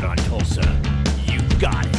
on Tulsa. You got it.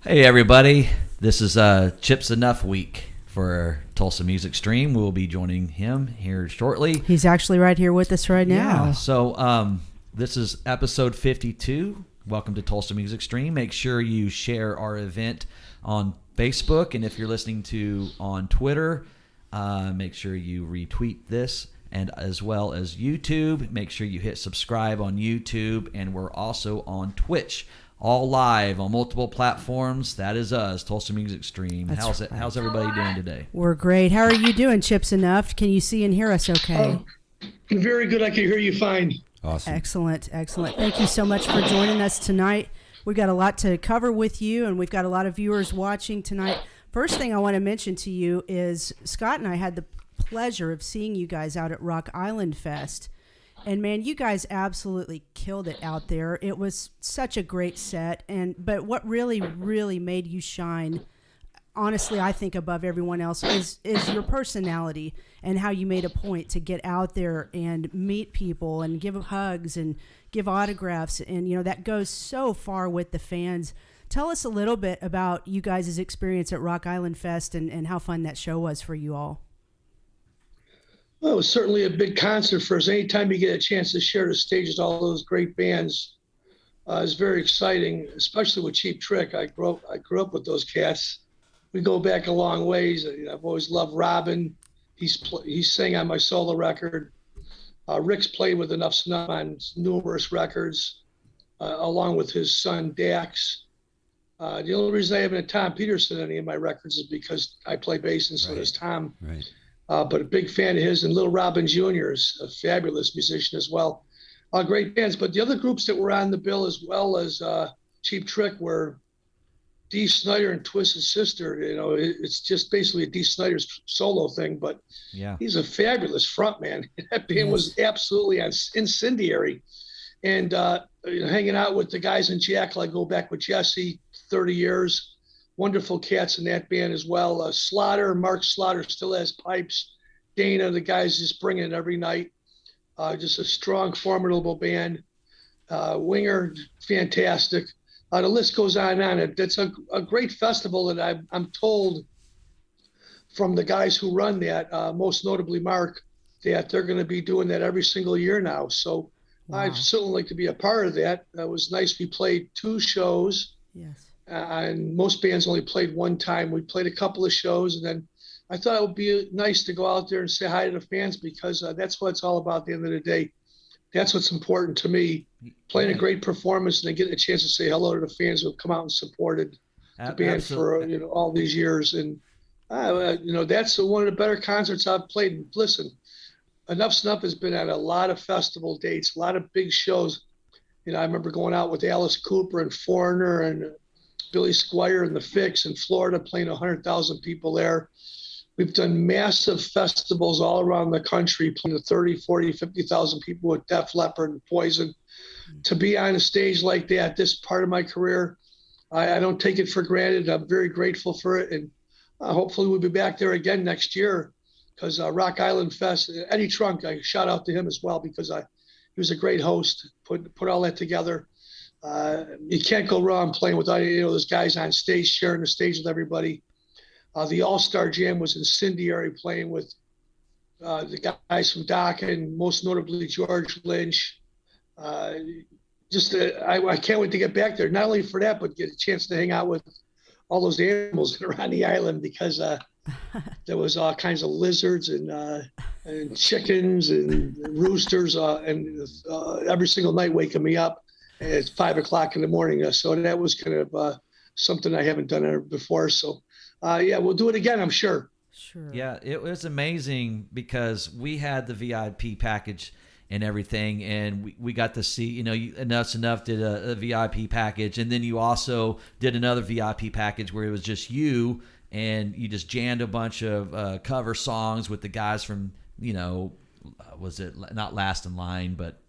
Hey everybody, this is Chip's Enuff week for Tulsa Music Stream. We'll be joining him here shortly. He's actually right here with us right now. Yeah, so this is episode 52. Welcome to Tulsa Music Stream. Make sure you share our event on Facebook, and if you're listening to on Twitter, make sure you retweet this, and as well as YouTube. Make sure you hit subscribe on YouTube, and we're also on Twitch. All live on multiple platforms. That is us, Tulsa Music Stream. How's everybody doing today? We're great. How are you doing, Chips Enuff? Can you see and hear us okay? Very good. I can hear you fine. Awesome. Excellent. Thank you so much for joining us tonight. We've got a lot to cover with you, and we've got a lot of viewers watching tonight. First thing I want to mention to you is Scott and I had the pleasure of seeing you guys out at Rock Island Fest. And man, you guys absolutely killed it out there. It was such a great set. But what really, really made you shine, honestly, I think above everyone else, is your personality and how you made a point to get out there and meet people and give hugs and give autographs. And, you know, that goes so far with the fans. Tell us a little bit about you guys' experience at Rock Island Fest and how fun that show was for you all. Well, it was certainly a big concert for us. Anytime you get a chance to share the stage with all those great bands, is very exciting, especially with Cheap Trick. I grew up with those cats. We go back a long ways. I've always loved Robin. He sang on my solo record. Rick's played with Enuff Snuff on numerous records, along with his son Dax. The only reason I haven't had Tom Peterson on any of my records is because I play bass and so does Tom. Right. But a big fan of his, and Little Robin Jr. is a fabulous musician as well. Great bands. But the other groups that were on the bill as well as Cheap Trick were Dee Snider and Twisted Sister. You know, it's just basically a Dee Snider's solo thing, but Yeah, he's a fabulous frontman. That band was absolutely incendiary. And hanging out with the guys in Jackal, I go back with Jesse, 30 years. Wonderful cats in that band as well. Mark Slaughter still has pipes. Dana, the guys just bring it every night. Just a strong, formidable band. Winger, fantastic. The list goes on and on. It's a great festival that I'm told from the guys who run that, most notably Mark, that they're going to be doing that every single year now. So Wow. I'd certainly like to be a part of that. That was nice. We played 2 shows. Yes. And most bands only played one time. We played a couple of shows, and then I thought it would be nice to go out there and say hi to the fans, because that's what it's all about at the end of the day. That's what's important to me, playing a great performance and then getting a chance to say hello to the fans who have come out and supported the band for all these years. And that's one of the better concerts I've played. And listen, Enuff Snuff has been at a lot of festival dates, a lot of big shows. You know, I remember going out with Alice Cooper and Foreigner and Billy Squire and the Fix in Florida, playing 100,000 people there. We've done massive festivals all around the country, playing to 30, 40, 50,000 people with Def Leppard and Poison. To be on a stage like that, this part of my career, I don't take it for granted. I'm very grateful for it. And hopefully we'll be back there again next year, because Rock Island Fest, Eddie Trunk, I shout out to him as well, because he was a great host, put all that together. You can't go wrong playing with those guys on stage, sharing the stage with everybody. The All-Star Jam was incendiary, playing with the guys from Doc and most notably George Lynch. I can't wait to get back there, not only for that, but get a chance to hang out with all those animals that are on the island, because there was all kinds of lizards and chickens and roosters and every single night waking me up at 5 o'clock in the morning. So that was kind of something I haven't done before. So we'll do it again, I'm sure. Sure. Yeah, it was amazing because we had the VIP package and everything, and we got to see, Enuff Snuff did a VIP package, and then you also did another VIP package where it was just you, and you just jammed a bunch of cover songs with the guys from, was it not Last in Line, but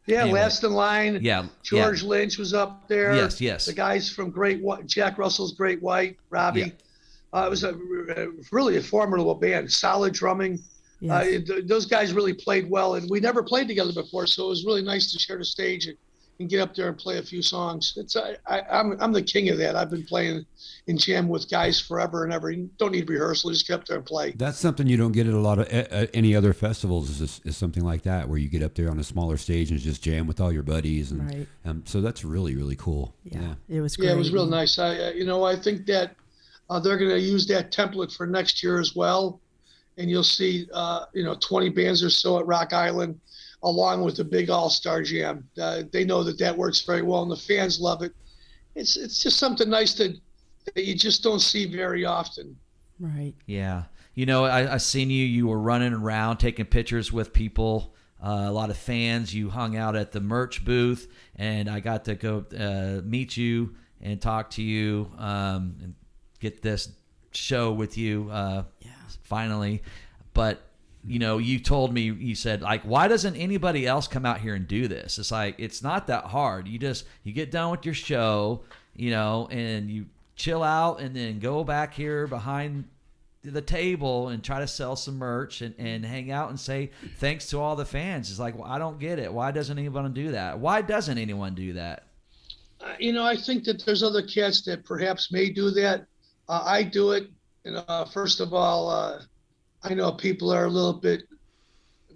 Yeah, Anyway. last in line. Yeah, George Lynch was up there. Yes. The guys from Great White, Jack Russell's Great White, Robbie. Yeah. It was really a formidable band. Solid drumming. Yes. Those guys really played well, and we never played together before, so it was really nice to share the stage and get up there and play a few songs. I'm the king of that. I've been playing in jam with guys forever and ever. You don't need rehearsal; just get up there and play. That's something you don't get at a lot of any other festivals. Is something like that where you get up there on a smaller stage and just jam with all your buddies, and so that's really, really cool. Yeah, it was great. Yeah, it was real nice. I think that they're going to use that template for next year as well. And you'll see, 20 bands or so at Rock Island, along with a big all-star jam. They know that works very well, and the fans love it. It's just something nice that you just don't see very often. Right. Yeah. I seen you were running around taking pictures with people, a lot of fans. You hung out at the merch booth, and I got to go meet you and talk to you and get this show with you finally. But you told me, you said, like, why doesn't anybody else come out here and do this? It's like, it's not that hard. You get done with your show, and you chill out and then go back here behind the table and try to sell some merch and hang out and say thanks to all the fans. It's like, well, I don't get it. Why doesn't anyone do that? Why doesn't anyone do that? I think that there's other cats that perhaps may do that. I do it. First of all, I know people are a little bit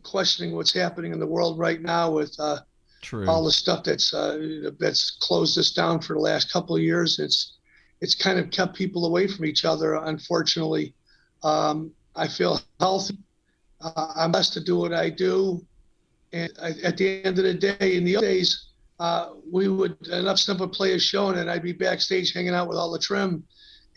questioning what's happening in the world right now with all the stuff that's closed us down for the last couple of years. It's kind of kept people away from each other, unfortunately. I feel healthy. I'm blessed to do what I do. And at the end of the day, in the old days, Enuff Simple would play a show, and then I'd be backstage hanging out with all the trim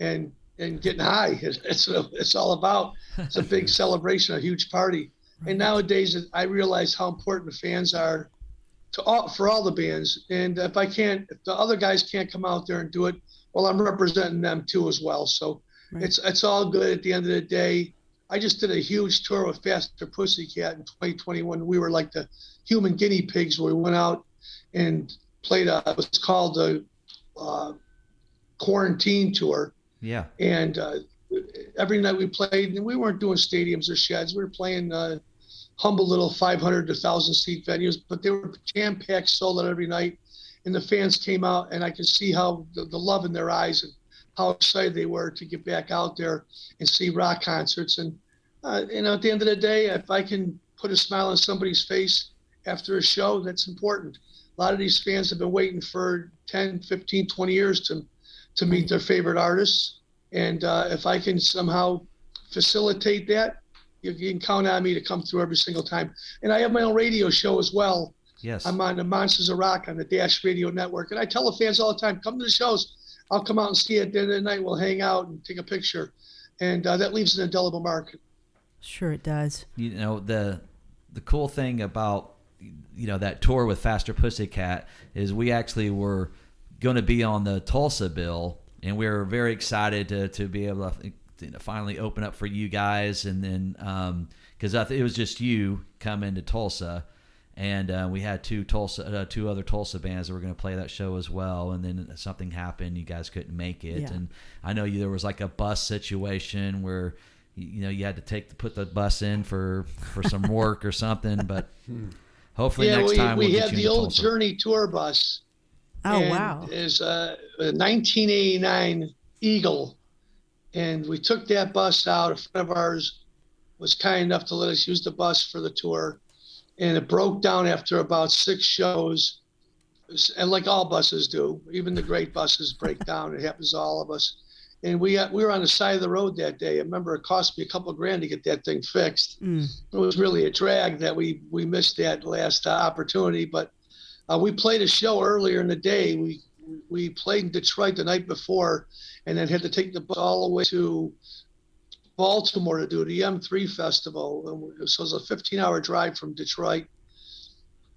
and getting high. It's all about. It's a big celebration, a huge party. And nowadays, I realize how important the fans are for all the bands. And if the other guys can't come out there and do it, well, I'm representing them too as well. So it's all good at the end of the day. I just did a huge tour with Faster Pussycat in 2021. We were like the human guinea pigs, where we went out and played it was called the quarantine tour. Yeah. And every night we played, and we weren't doing stadiums or sheds. We were playing humble little 500 to 1,000 seat venues, but they were jam-packed, sold out every night. And the fans came out, and I could see how the love in their eyes and how excited they were to get back out there and see rock concerts. And, at the end of the day, if I can put a smile on somebody's face after a show, that's important. A lot of these fans have been waiting for 10, 15, 20 years to meet their favorite artists. And if I can somehow facilitate that, you can count on me to come through every single time. And I have my own radio show as well. Yes. I'm on the Monsters of Rock on the Dash Radio Network. And I tell the fans all the time, come to the shows. I'll come out and see you at the end of the night. We'll hang out and take a picture. And that leaves an indelible mark. Sure it does. The cool thing about, that tour with Faster Pussycat is we actually were going to be on the Tulsa bill, and we were very excited to be able to finally open up for you guys. And then because it was just you come into Tulsa, and we had two other Tulsa bands that were going to play that show as well. And then something happened, you guys couldn't make it. Yeah. And I know there was like a bus situation where you had to put the bus in for some work or something. But hopefully next time we we'll had get you the old Tulsa. Journey tour bus. Oh, and wow. Is a 1989 Eagle, and we took that bus out. A friend of ours was kind enough to let us use the bus for the tour, and it broke down after about 6 shows, and like all buses do, even the great buses break down. It happens to all of us. And we were on the side of the road that day. I remember it cost me a couple of grand to get that thing fixed. It was really a drag that we missed that last opportunity. But we played a show earlier in the day. We played in Detroit the night before, and then had to take the bus all the way to Baltimore to do the M3 festival. So it was a 15-hour drive from Detroit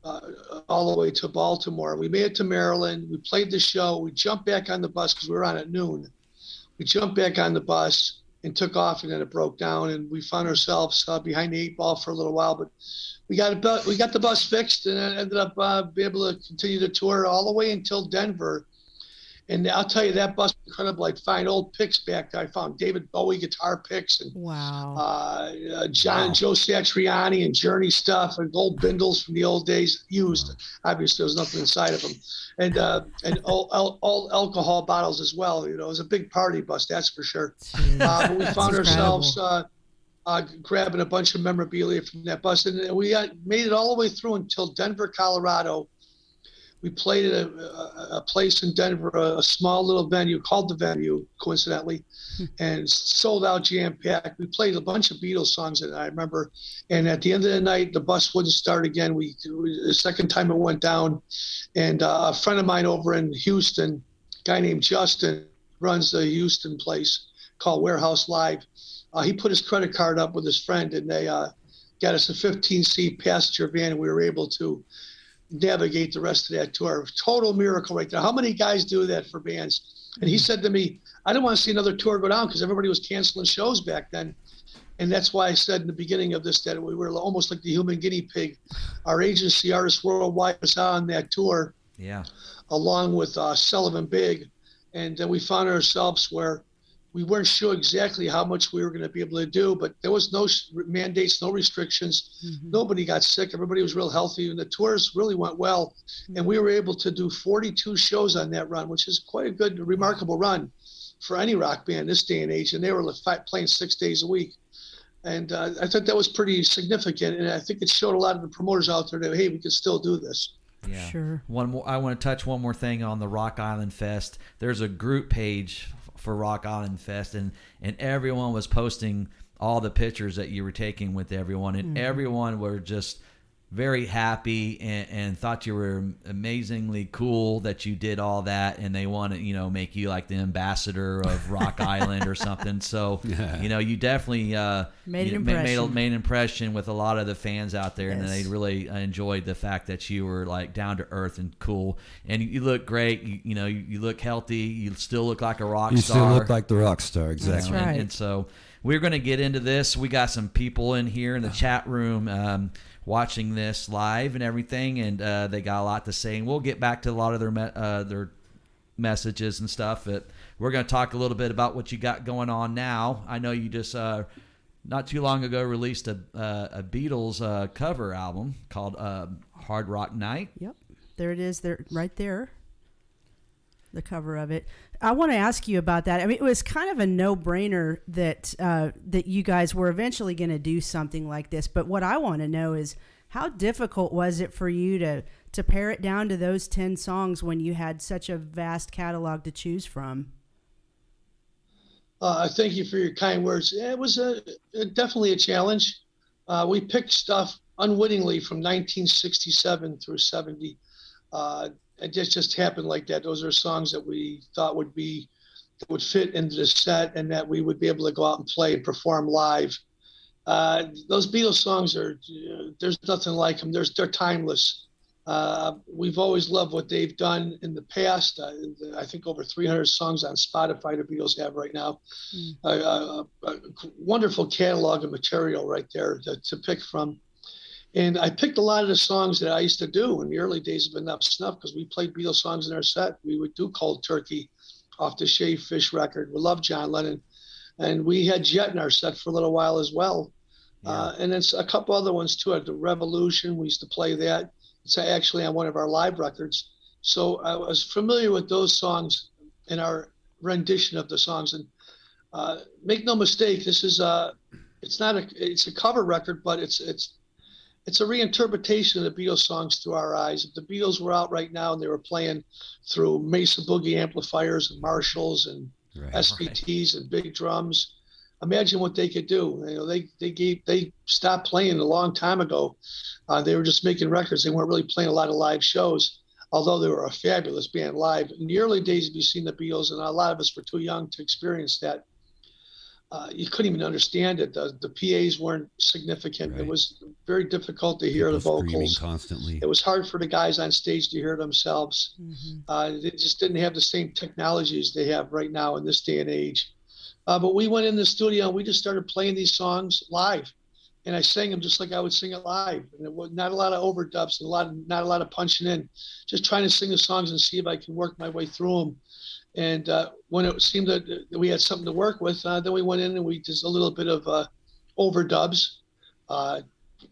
all the way to Baltimore. We made it to Maryland. We played the show. We jumped back on the bus because we were on at noon. We jumped back on the bus, and took off, and then it broke down, and we found ourselves behind the 8 ball for a little while. But we got the bus fixed, and I ended up being able to continue the tour all the way until Denver. And I'll tell you, that bus was incredible. Like, find old picks back there. I found David Bowie guitar picks and Joe Satriani and Journey stuff and gold bindles from the old days, used. Obviously, there was nothing inside of them. And all alcohol bottles as well. You know, it was a big party bus, that's for sure. But we found ourselves grabbing a bunch of memorabilia from that bus. And we made it all the way through until Denver, Colorado. We played at a place in Denver, a small little venue called The Venue, coincidentally, and sold out, jam-packed. We played a bunch of Beatles songs that I remember. And at the end of the night, the bus wouldn't start again. The second time it went down. And a friend of mine over in Houston, a guy named Justin, runs the Houston place called Warehouse Live. He put his credit card up with his friend, and they got us a 15-seat passenger van, and we were able to navigate the rest of that tour. Total miracle right there. How many guys do that for bands? And he said to me, I didn't want to see another tour go down because everybody was canceling shows back then. And that's why I said in the beginning of this that we were almost like the human guinea pig. Our agency, Artists Worldwide, was on that tour, along with Sullivan Big. And then we found ourselves where we weren't sure exactly how much we were going to be able to do, but there was no mandates, no restrictions. Nobody got sick. Everybody was real healthy, and the tours really went well. And we were able to do 42 shows on that run, which is quite a good, remarkable run for any rock band this day and age. And they were playing 6 days a week. And I thought that was pretty significant. And I think it showed a lot of the promoters out there that, hey, we can still do this. Yeah. Sure. One more. I want to touch one more thing on the Rock Island Fest. There's a group page for Rock Island Fest, and everyone was posting all the pictures that you were taking with everyone, and everyone were just very happy and thought you were amazingly cool that you did all that, and they want to make you like the ambassador of Rock Island or something. So you definitely made an impression with a lot of the fans out there, and they really enjoyed the fact that you were like down to earth and cool, and you look great. You look healthy. You still look like a rock star. You still look like the rock star, exactly. That's right. And so we're going to get into this. We got some people in here in the chat room watching this live and everything, and they got a lot to say, and we'll get back to a lot of their messages and stuff, but we're going to talk a little bit about what you got going on now. I know you just not too long ago released a Beatles cover album called Hard Rock Night. Yep, there it is, there, right there, the cover of it. I want to ask you about that. I mean, it was kind of a no-brainer that that you guys were eventually going to do something like this. But what I want to know is, how difficult was it for you to pare it down to those 10 songs when you had such a vast catalog to choose from? Thank you for your kind words. It was definitely a challenge. We picked stuff unwittingly from 1967 through 70. It just happened like that. Those are songs that we thought would fit into the set, and that we would be able to go out and play and perform live. Those Beatles songs there's nothing like them. They're timeless. We've always loved what they've done in the past. I think over 300 songs on Spotify the Beatles have right now. A wonderful catalog of material right there to pick from. And I picked a lot of the songs that I used to do in the early days of Enuff Snuff, because we played Beatles songs in our set. We would do Cold Turkey off the Shaved Fish record. We loved John Lennon. And we had Jet in our set for a little while as well. And then a couple other ones too. The Revolution, we used to play that. It's actually on one of our live records. So I was familiar with those songs in our rendition of the songs. And make no mistake, this is it's a cover record, but it's a reinterpretation of the Beatles songs through our eyes. If the Beatles were out right now and they were playing through Mesa Boogie amplifiers and Marshalls and SPTs and big drums, imagine what they could do. They stopped playing a long time ago. They were just making records. They weren't really playing a lot of live shows, although they were a fabulous band live. In the early days, you've seen the Beatles, and a lot of us were too young to experience that. You couldn't even understand it. The PAs weren't significant. Right. It was very difficult to hear the vocals constantly. It was hard for the guys on stage to hear themselves. They just didn't have the same technologies they have right now in this day and age. But we went in the studio and we just started playing these songs live. And I sang them just like I would sing it live. And it was not a lot of overdubs, not a lot of punching in, just trying to sing the songs and see if I can work my way through them. And when it seemed that we had something to work with, then we went in and we did a little bit of overdubs.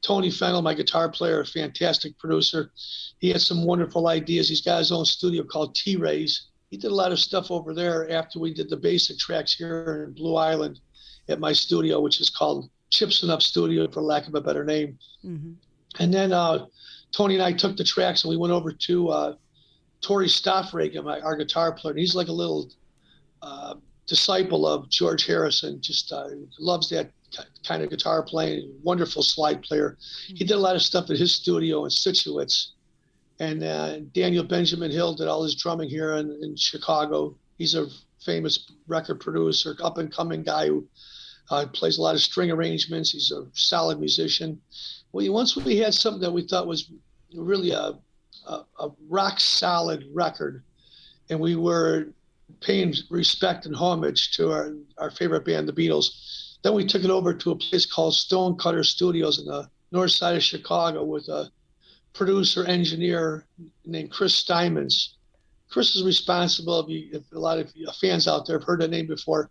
Tony Fennell, my guitar player, a fantastic producer, he had some wonderful ideas. He's got his own studio called T-Rays. He did a lot of stuff over there after we did the basic tracks here in Blue Island at my studio, which is called Chips Enuff Studio, for lack of a better name. Mm-hmm. And then Tony and I took the tracks and we went over to Torrey Stoffregan, our guitar player. And he's like a little disciple of George Harrison, just loves that kind of guitar playing, wonderful slide player. Mm-hmm. He did a lot of stuff at his studio in Scituate. And Daniel Benjamin Hill did all his drumming here in Chicago. He's a famous record producer, up-and-coming guy who plays a lot of string arrangements. He's a solid musician. Well, once we had something that we thought was really a rock-solid record, and we were paying respect and homage to our favorite band, the Beatles, then we took it over to a place called Stonecutter Studios in the north side of Chicago with a producer engineer named Chris Steinmans. Chris is responsible, if a lot of fans out there have heard that name before,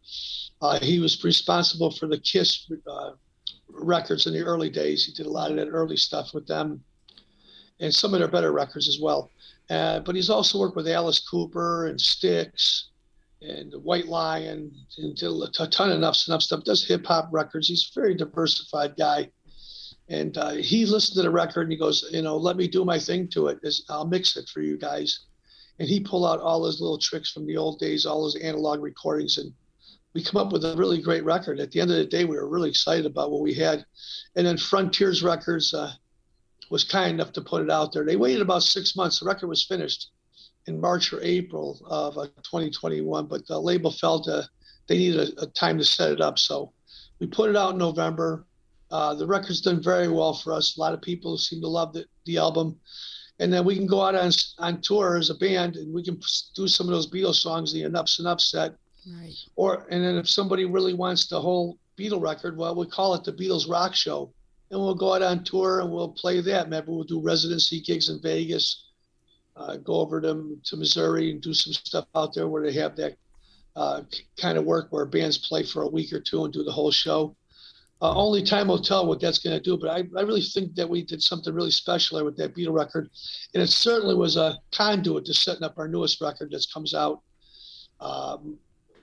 he was responsible for the Kiss records in the early days. He did a lot of that early stuff with them and some of their better records as well. But he's also worked with Alice Cooper and Styx and White Lion and did a ton of Enuff stuff, does hip hop records. He's a very diversified guy. And he listened to the record and he goes, let me do my thing to it. I'll mix it for you guys. And he pulled out all his little tricks from the old days, all his analog recordings, and we come up with a really great record. At the end of the day, we were really excited about what we had. And then Frontiers Records was kind enough to put it out there. They waited about 6 months. The record was finished in March or April of 2021, but the label felt they needed a time to set it up. So we put it out in November. The record's done very well for us. A lot of people seem to love the album. And then we can go out on tour as a band and we can do some of those Beatles songs, the Enuff set. Right. And then if somebody really wants the whole Beatle record, well, we call it the Beatles Rock Show. And we'll go out on tour and we'll play that. Maybe we'll do residency gigs in Vegas, go over to Missouri and do some stuff out there where they have that kind of work where bands play for a week or two and do the whole show. Only time will tell what that's going to do, but I really think that we did something really special there with that Beatle record, and it certainly was a conduit to setting up our newest record that comes out,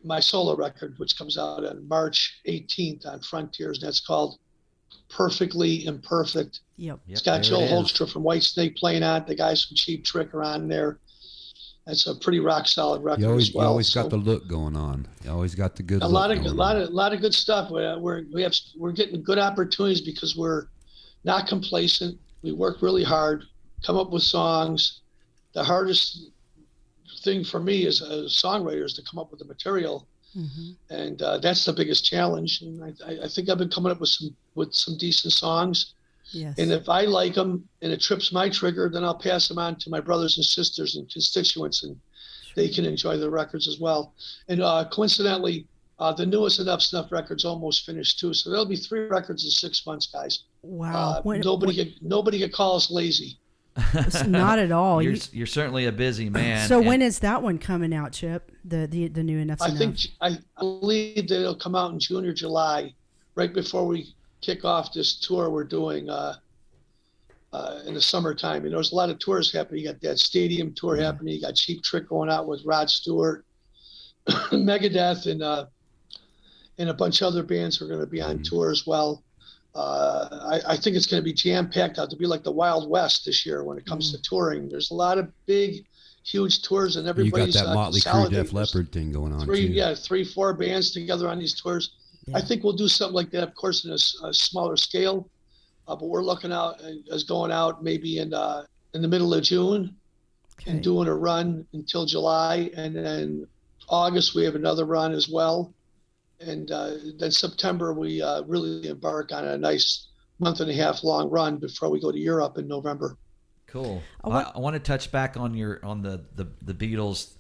my solo record, which comes out on March 18th on Frontiers, and that's called Perfectly Imperfect. Yep. It's got Joe Holstra from Whitesnake playing on it. The guys from Cheap Trick are on there. It's a pretty rock solid record as well. You always got the look going on. You always got the good. A lot of good stuff. We're getting good opportunities because we're not complacent. We work really hard, come up with songs. The hardest thing for me as a songwriter is to come up with the material, and that's the biggest challenge. And I think I've been coming up with some decent songs. Yes. And if I like them and it trips my trigger, then I'll pass them on to my brothers and sisters and constituents, and they can enjoy the records as well. And coincidentally, the newest Enuff Snuff record's almost finished too. So there'll be 3 records in 6 months, guys. Wow. Nobody could call us lazy. It's not at all. You're certainly a busy man. So when is that one coming out, Chip? The new Enuff Snuff? I believe that it'll come out in June or July, right before we kick off this tour we're doing in the summertime. And there's a lot of tours happening. You got that stadium tour happening. You got Cheap Trick going out with Rod Stewart, Megadeth, and a bunch of other bands are going to be on tour as well. I think it's going to be jam-packed out to be like the Wild West this year when it comes to touring. There's a lot of big, huge tours, and everybody's you got that Motley Crue Def Leppard thing going on too. 3-4 bands together on these tours. Yeah. I think we'll do something like that, of course, in a smaller scale. But we're looking out as going out maybe in the middle of June and doing a run until July. And then August, we have another run as well. And then September, we really embark on a nice month-and-a-half long run before we go to Europe in November. Cool. I want to touch back on the Beatles.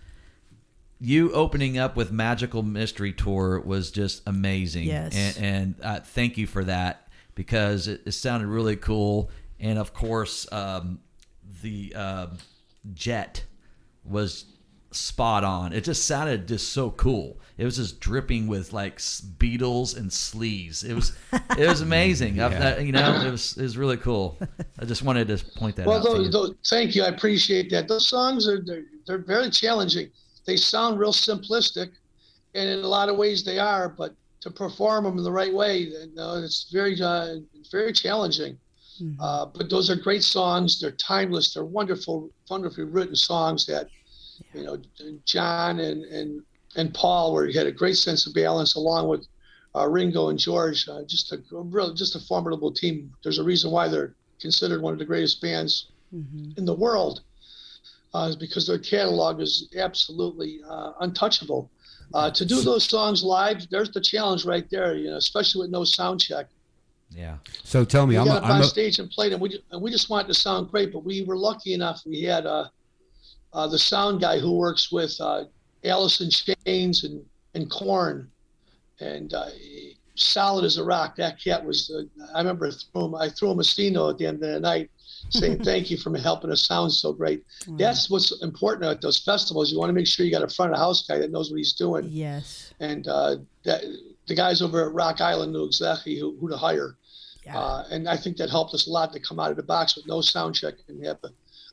you opening up with Magical Mystery Tour was just amazing. Yes. And thank you for that, because it sounded really cool. And of course, the jet was spot on. It just sounded just so cool. It was just dripping with like Beatles and sleaze. It was amazing. Yeah. It was really cool. I just wanted to point that out. Well, thank you. I appreciate that. Those songs they're very challenging. They sound real simplistic, and in a lot of ways they are. But to perform them in the right way, it's very challenging. Mm-hmm. But those are great songs. They're timeless. They're wonderfully written songs that, John and Paul had a great sense of balance, along with Ringo and George. Just a formidable team. There's a reason why they're considered one of the greatest bands in the world, is because their catalog is absolutely untouchable. To do those songs live, there's the challenge right there. Especially with no sound check. Yeah. So tell me, we got up on stage and played, and we just wanted to sound great. But we were lucky enough. We had the sound guy who works with Alice in Chains and Korn, and solid as a rock. That cat was. I remember I threw him a C-note at the end of the night, saying thank you for helping us sound so great. Wow. That's what's important at those festivals. You want to make sure you got a front of house guy that knows what he's doing. Yes. And the guys over at Rock Island knew exactly who to hire. Yeah. And I think that helped us a lot to come out of the box with no sound check and have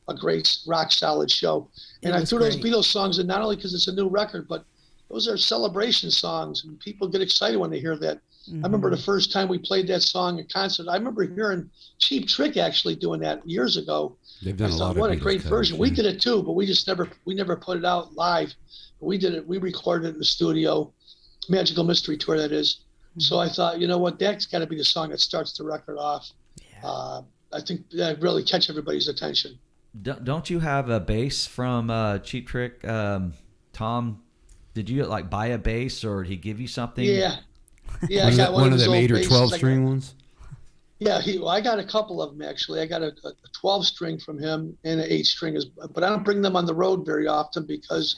a great rock solid show. And I threw those Beatles songs in, not only because it's a new record, but those are celebration songs, and people get excited when they hear that. Mm-hmm. I remember the first time we played that song at concert. I remember hearing Cheap Trick actually doing that years ago. They've done I a thought, lot what of a great Beatles version. covers, We did it too, but we never put it out live. We did it. We recorded it in the studio, Magical Mystery Tour, that is. Mm-hmm. So I thought, you know what, that's got to be the song that starts the record off. Yeah. I think that really catch everybody's attention. Don't you have a bass from Cheap Trick, Tom? Did you buy a bass, or did he give you something? Yeah. I got one of them 8 or 12 string ones. Yeah, I got a couple of them actually. I got a 12 string from him and an 8 string, but I don't bring them on the road very often, because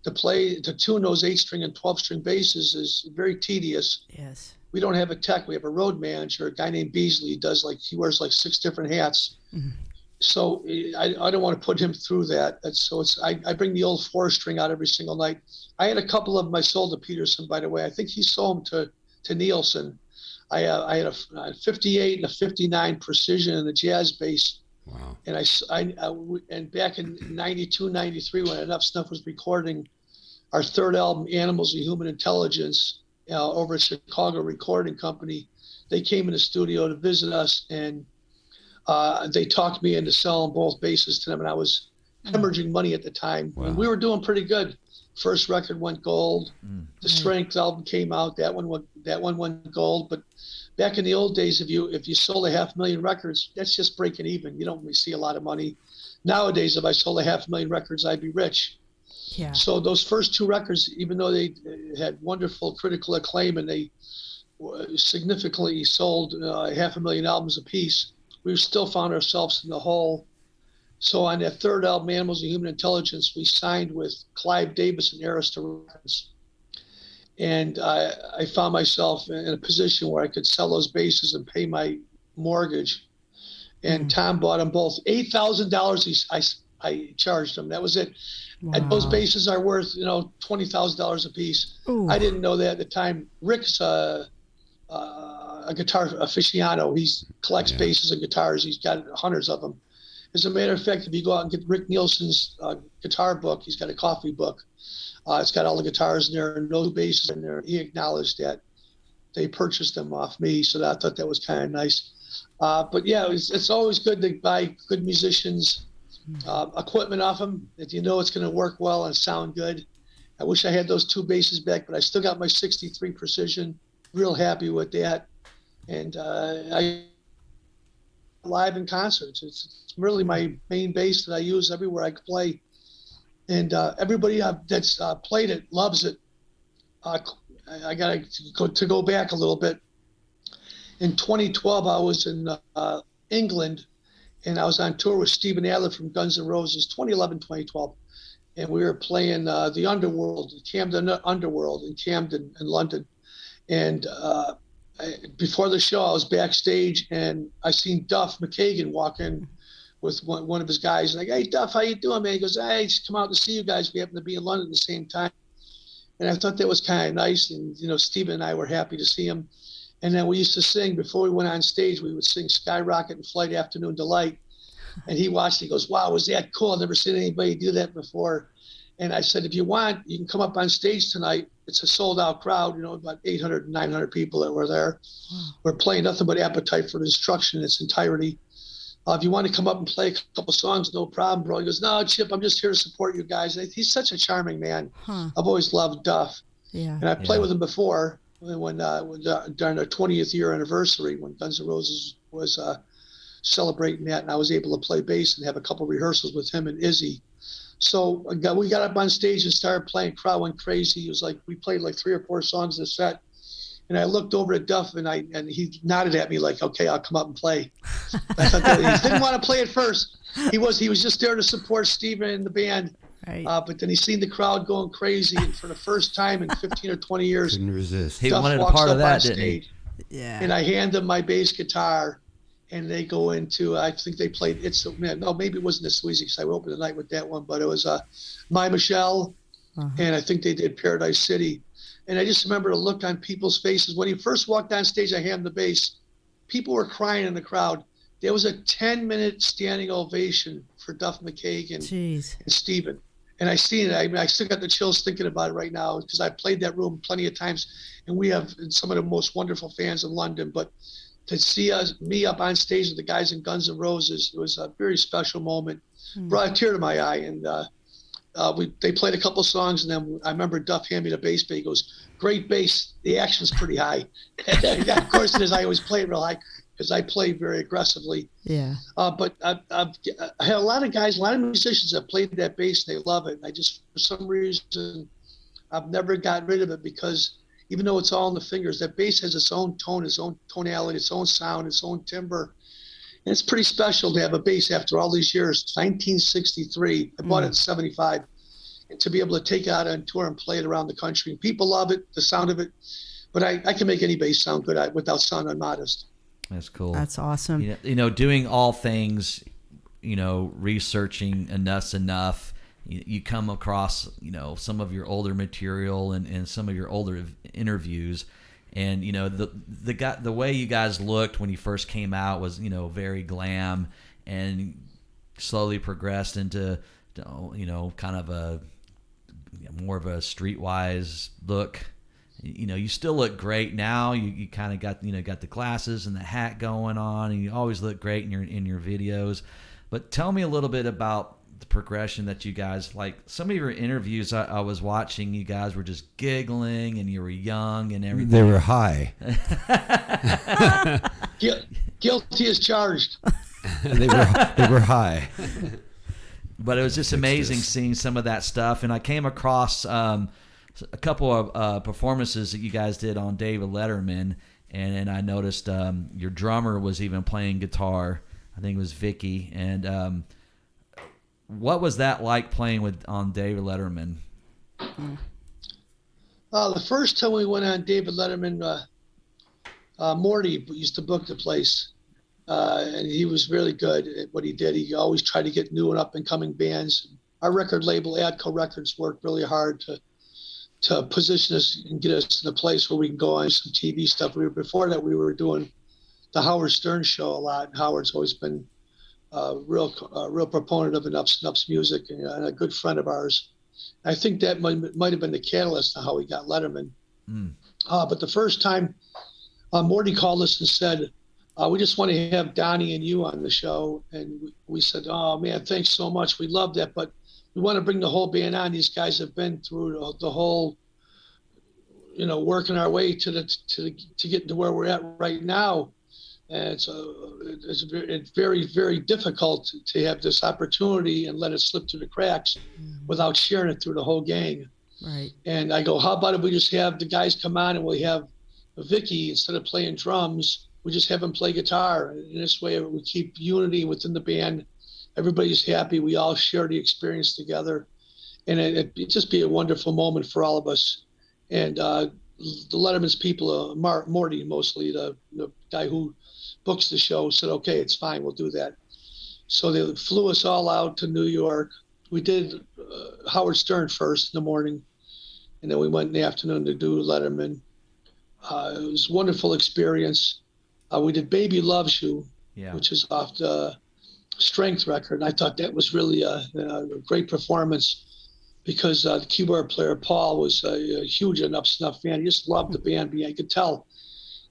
to tune those 8 string and 12 string basses is very tedious. Yes. We don't have a tech. We have a road manager, a guy named Beasley. He wears 6 different hats. Mm-hmm. So I don't want to put him through that. I bring the old 4 string out every single night. I had a couple of them I sold to Peterson, by the way. I think he sold them to Nielsen. I had a 58 and a 59 Precision and a jazz bass. Wow. And back in 92, 93, when Enuff Snuff was recording our third album, Animals and Human Intelligence, over at Chicago Recording Company, they came in the studio to visit us, and they talked me into selling both basses to them, and I was hemorrhaging money at the time. Wow. And we were doing pretty good. First record went gold. The Strength album came out. That one went gold. But back in the old days, if you sold 500,000 records, that's just breaking even. You don't really see a lot of money. Nowadays, if I sold 500,000 records, I'd be rich. Yeah. So those first 2 records, even though they had wonderful critical acclaim and they significantly sold 500,000 albums apiece, we still found ourselves in the hole. So on that third album, Animals and Human Intelligence, we signed with Clive Davis and Arista Records. And I found myself in a position where I could sell those basses and pay my mortgage. And Tom bought them both. $8,000 I charged him. That was it. Wow. And those basses are worth, $20,000 a piece. Ooh. I didn't know that at the time. Rick's a guitar aficionado. He collects basses and guitars. He's got hundreds of them. As a matter of fact, if you go out and get Rick Nielsen's guitar book, he's got a coffee book. It's got all the guitars in there and no basses in there. He acknowledged that they purchased them off me, so I thought that was kind of nice. But yeah, it's always good to buy good musicians' equipment off them if you know it's going to work well and sound good. I wish I had those 2 basses back, but I still got my 63 Precision. Real happy with that. And I live in concerts. It's really my main bass that I use everywhere I play. And everybody that's played it loves it. I got to go back a little bit. In 2012, I was in England, and I was on tour with Steven Adler from Guns N' Roses, 2011, 2012. and we were playing the Underworld, Camden Underworld in Camden in London. And before the show, I was backstage, and I seen Duff McKagan walk in with one of his guys. And like, hey, Duff, how you doing, man? He goes, hey, just come out to see you guys. We happen to be in London at the same time. And I thought that was kind of nice. And, Steven and I were happy to see him. And then we used to sing, before we went on stage, we would sing Skyrocket and Flight Afternoon Delight. And he watched, he goes, wow, was that cool? I've never seen anybody do that before. And I said, if you want, you can come up on stage tonight. It's a sold out crowd, about 800, 900 people that were there. We're playing nothing but Appetite for Destruction in its entirety. If you want to come up and play a couple songs, no problem, bro. He goes, no, Chip, I'm just here to support you guys. And he's such a charming man. I've always loved Duff. Yeah. And I played with him before when during our 20th year anniversary, when Guns N' Roses was celebrating that, and I was able to play bass and have a couple rehearsals with him and Izzy. So we got up on stage and started playing. Crowd went crazy. It was like we played like 3 or 4 songs in a set. And I looked over at Duff, and he nodded at me like, okay, I'll come up and play. I thought that he didn't want to play at first. He was just there to support Steven and the band. Right. But then he seen the crowd going crazy, and for the first time in 15 or 20 years, couldn't resist. He Duff wanted a walks part up of that, on didn't he? stage, Yeah. and I hand him my bass guitar, and they go into, I think they played It's So Man. No, maybe it wasn't the Sweezy, because I opened the night with that one, but it was My Michelle, and I think they did Paradise City. And I just remember the look on people's faces. When he first walked on stage, I handed him the bass. People were crying in the crowd. There was a 10-minute standing ovation for Duff McKagan and Steven. And I seen it. I still got the chills thinking about it right now, because I played that room plenty of times, and we have some of the most wonderful fans in London. But to see me up on stage with the guys in Guns N' Roses, it was a very special moment. Brought a tear to my eye, and they played a couple of songs, and then I remember Duff handed me the bass. He goes, "Great bass. The action's pretty high." And of course, it is. I always play it real high because I play very aggressively. Yeah. But I had a lot of guys, a lot of musicians that played that bass, and they love it. And I just, for some reason, I've never gotten rid of it, because even though it's all in the fingers, that bass has its own tone, its own tonality, its own sound, its own timbre. And it's pretty special to have a bass after all these years. 1963, I bought it in 75. And to be able to take it out on tour and play it around the country. And people love it, the sound of it. But I can make any bass sound good without sounding modest. That's cool. That's awesome. Doing all things, researching Enough's Enuff. You come across, some of your older material and some of your older interviews. And, the way you guys looked when you first came out was, very glam, and slowly progressed into, kind of a more of a streetwise look. You still look great now. You kind of got, got the glasses and the hat going on, and you always look great in your videos. But tell me a little bit about the progression that you guys, like some of your interviews I was watching, you guys were just giggling, and you were young and everything. They were high. Guilty as charged. they were high. But it was just amazing seeing some of that stuff. And I came across a couple of performances that you guys did on David Letterman, and I noticed your drummer was even playing guitar. I think it was Vicky. And what was that like playing on David Letterman? The first time we went on David Letterman, Morty used to book the place. And he was really good at what he did. He always tried to get new and up and coming bands. Our record label, Adco Records, worked really hard to position us and get us to the place where we can go on some TV stuff. Before that, we were doing the Howard Stern show a lot. And Howard's always been a real proponent of Enuff's music, and a good friend of ours. I think that might have been the catalyst to how we got Letterman. But the first time, Morty called us and said, we just want to have Donnie and you on the show. And we said, oh man, thanks so much. We love that, but we want to bring the whole band on. These guys have been through the whole, working our way to get to where we're at right now. And it's very, very difficult to have this opportunity and let it slip through the cracks without sharing it through the whole gang. Right. And I go, how about if we just have the guys come on and we have Vicky, instead of playing drums, we just have him play guitar. And in this way, we keep unity within the band. Everybody's happy. We all share the experience together. and it'd just be a wonderful moment for all of us. And the Letterman's people, Morty mostly, the guy who books the show, said, okay, it's fine, we'll do that. So they flew us all out to New York. We did Howard Stern first in the morning, and then we went in the afternoon to do Letterman. It was a wonderful experience. We did Baby Loves You, which is off the Strength record. And I thought that was really a great performance because the keyboard player, Paul, was a huge Enuff Snuff fan. He just loved the band. I could tell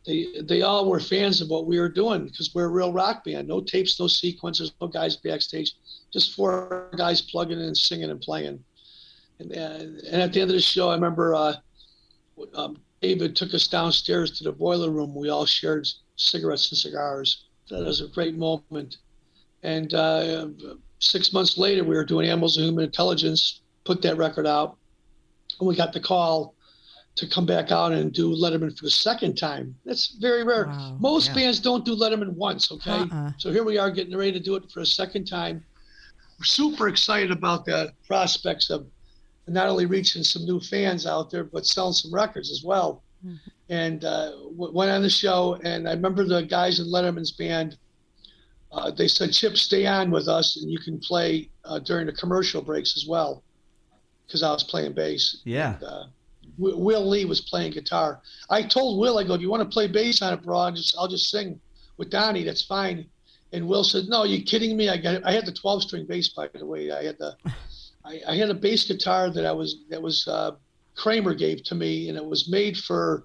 they all were fans of what we were doing because we're a real rock band. No tapes, no sequencers, no guys backstage, just 4 guys plugging in and singing and playing. And at the end of the show, I remember David took us downstairs to the boiler room. We all shared cigarettes and cigars. That was a great moment. And 6 months later, we were doing Animals of Human Intelligence, put that record out, and we got the call to come back out and do Letterman for the second time. That's very rare. Wow. Most bands don't do Letterman once, okay? So here we are getting ready to do it for a second time. We're super excited about the prospects of not only reaching some new fans out there, but selling some records as well. And went on the show, and I remember the guys in Letterman's band, they said, Chip, stay on with us, and you can play during the commercial breaks as well, because I was playing bass. Yeah. And, Will Lee was playing guitar. I told Will, I go, if you want to play bass on it, bro, I'll just sing with Donnie, that's fine. And Will said, no, are you kidding me? I had the 12-string bass, by the way. I had a bass guitar that was Kramer gave to me, and it was made for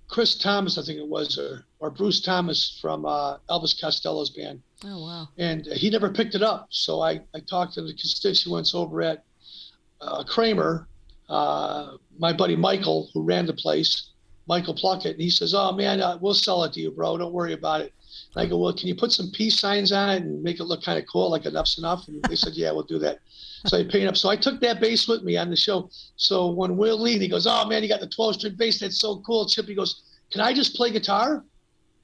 Chris Thomas, I think it was, or Bruce Thomas from Elvis Costello's band. Oh, wow. And he never picked it up. So I talked to the constituents over at Kramer, my buddy Michael, who ran the place, Michael Pluckett, and he says, oh, man, we'll sell it to you, bro. Don't worry about it. And I go, well, can you put some peace signs on it and make it look kind of cool, like Enough's Enough? And they said, yeah, we'll do that. So I paid up. So I took that bass with me on the show. So when Will Lee, he goes, oh, man, you got the 12-string bass. That's so cool. Chip, he goes, can I just play guitar?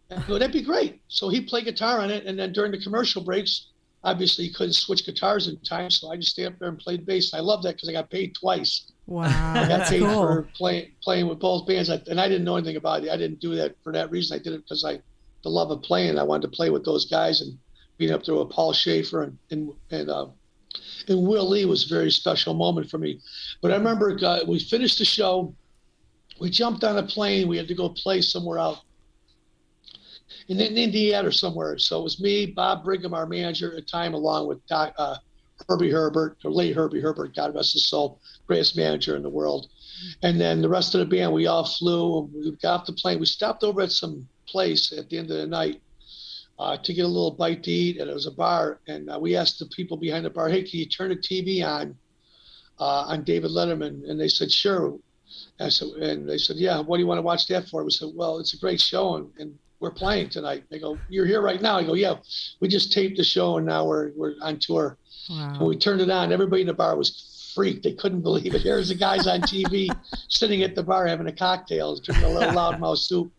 And I go, that'd be great. So he played guitar on it. And then during the commercial breaks, obviously he couldn't switch guitars in time. So I just stayed up there and played bass. And I love that because I got paid twice. Wow, I got that's paid cool. for playing with both bands. And I didn't know anything about it. I didn't do that for that reason. I did it because the love of playing. I wanted to play with those guys, and being up there with Paul Schaefer and Will Lee was a very special moment for me. But I remember we finished the show. We jumped on a plane. We had to go play somewhere out in Indiana or somewhere. So it was me, Bob Brigham, our manager at the time, along with Herbie Herbert, or late Herbie Herbert, God rest his soul, greatest manager in the world. And then the rest of the band, we all flew. We got off the plane. We stopped over at some place at the end of the night to get a little bite to eat, and it was a bar. And we asked the people behind the bar, hey, can you turn the TV on David Letterman? And they said, sure. And they said, yeah, what do you want to watch that for? We said, well, it's a great show, and we're playing tonight. They go, you're here right now? I go, yeah, we just taped the show, and now we're on tour. Wow. And we turned it on. Everybody in the bar was freaked. They couldn't believe it. Here's the guys on TV sitting at the bar having a cocktail, drinking a little loudmouth soup,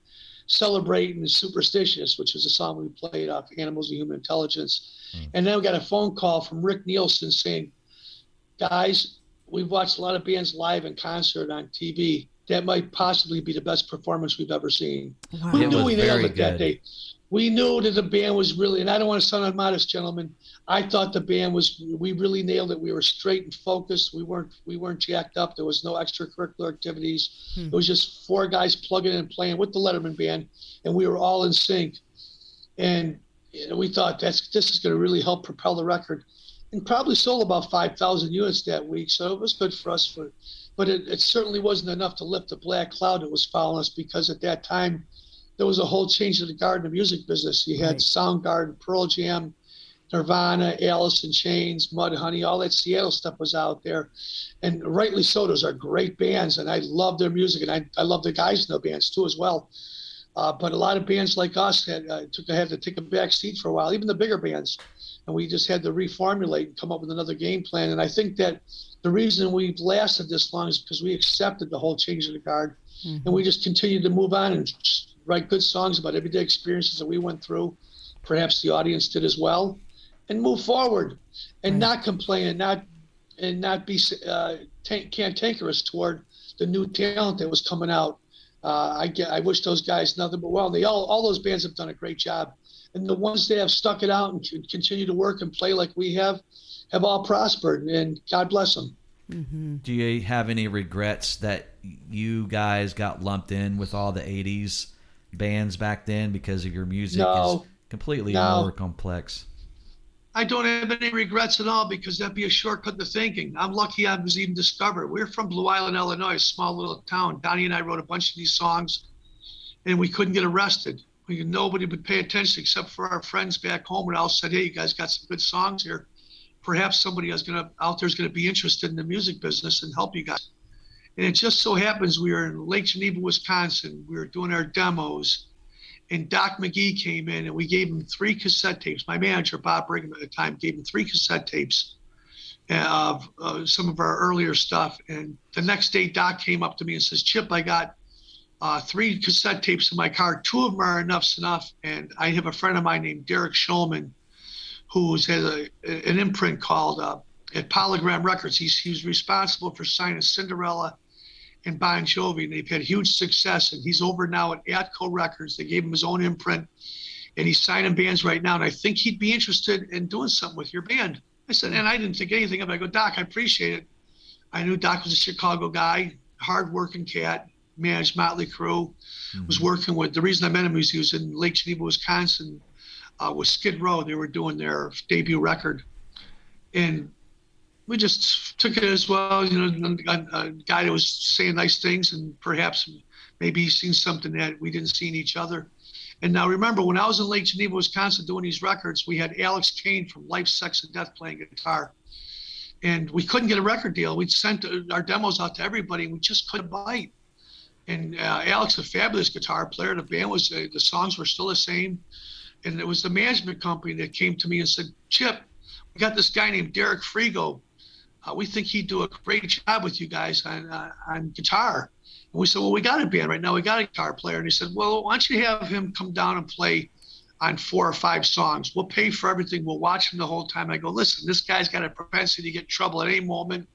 celebrating Superstitious, which was a song we played off Animals of Human Intelligence. And then we got a phone call from Rick Nielsen saying, guys, we've watched a lot of bands live in concert on TV. That might possibly be the best performance we've ever seen. Wow. We It knew was we nailed very it that good. day. We knew that the band was really, and I don't want to sound unmodest, gentlemen, I thought the band we really nailed it. We were straight and focused. We weren't jacked up. There was no extracurricular activities. It was just 4 guys plugging in and playing with the Letterman band, and we were all in sync. And we thought this is going to really help propel the record. And probably sold about 5,000 units that week, so it was good for us. But it certainly wasn't enough to lift the black cloud that was following us, because at that time, there was a whole change of the guard in the music business. You had Soundgarden, Pearl Jam, Nirvana, Alice in Chains, Mudhoney, all that Seattle stuff was out there. And rightly so, those are great bands, and I love their music, and I love the guys in the bands too as well. But a lot of bands like us had to take a back seat for a while, even the bigger bands. And we just had to reformulate and come up with another game plan. And I think that the reason we've lasted this long is because we accepted the whole change of the guard. And we just continued to move on and write good songs about everyday experiences that we went through. Perhaps the audience did as well. and move forward, and Right. not complain, and not be cantankerous toward the new talent that was coming out. I wish those guys nothing but well. All those bands have done a great job, and the ones that have stuck it out and continue to work and play like we have all prospered, and God bless them. Mm-hmm. Do you have any regrets that you guys got lumped in with all the 80s bands back then because of your music No. is completely No. more complex? I don't have any regrets at all because that'd be a shortcut to thinking. I'm lucky I was even discovered. We're from Blue Island, Illinois, a small little town. Donnie and I wrote a bunch of these songs, and we couldn't get arrested. Nobody would pay attention except for our friends back home, and all said, "Hey, you guys got some good songs here. Perhaps somebody out there is going to be interested in the music business and help you guys." And it just so happens we were in Lake Geneva, Wisconsin. We were doing our demos, and Doc McGee came in, and we gave him 3 cassette tapes. My manager, Bob Brigham, at the time, gave him 3 cassette tapes of some of our earlier stuff. And the next day, Doc came up to me and says, "Chip, I got 3 cassette tapes in my car. 2 of them are Enuff's Enough. And I have a friend of mine named Derek Schulman, who has an imprint called at Polygram Records. He was responsible for signing Cinderella and Bon Jovi, and they've had huge success. And he's over now at Atco Records. They gave him his own imprint, and he's signing bands right now. And I think he'd be interested in doing something with your band." I said, and I didn't think anything of it. I go, "Doc, I appreciate it." I knew Doc was a Chicago guy, hard-working cat, managed Motley Crue, was working with, the reason I met him is he was in Lake Geneva, Wisconsin, with Skid Row. They were doing their debut record. And we just took it as well, a guy that was saying nice things, and perhaps maybe he's seen something that we didn't see in each other. And now remember, when I was in Lake Geneva, Wisconsin doing these records, we had Alex Kane from Life, Sex, and Death playing guitar. And we couldn't get a record deal. We'd sent our demos out to everybody, and we just couldn't bite. And Alex, a fabulous guitar player, the band was, the songs were still the same. And it was the management company that came to me and said, "Chip, we got this guy named Derek Frigo. We think he'd do a great job with you guys on guitar." And we said, "Well, we got a band right now. We got a guitar player." And he said, "Well, why don't you have him come down and play on 4 or 5 songs? We'll pay for everything. We'll watch him the whole time." I go, "Listen, this guy's got a propensity to get in trouble at any moment."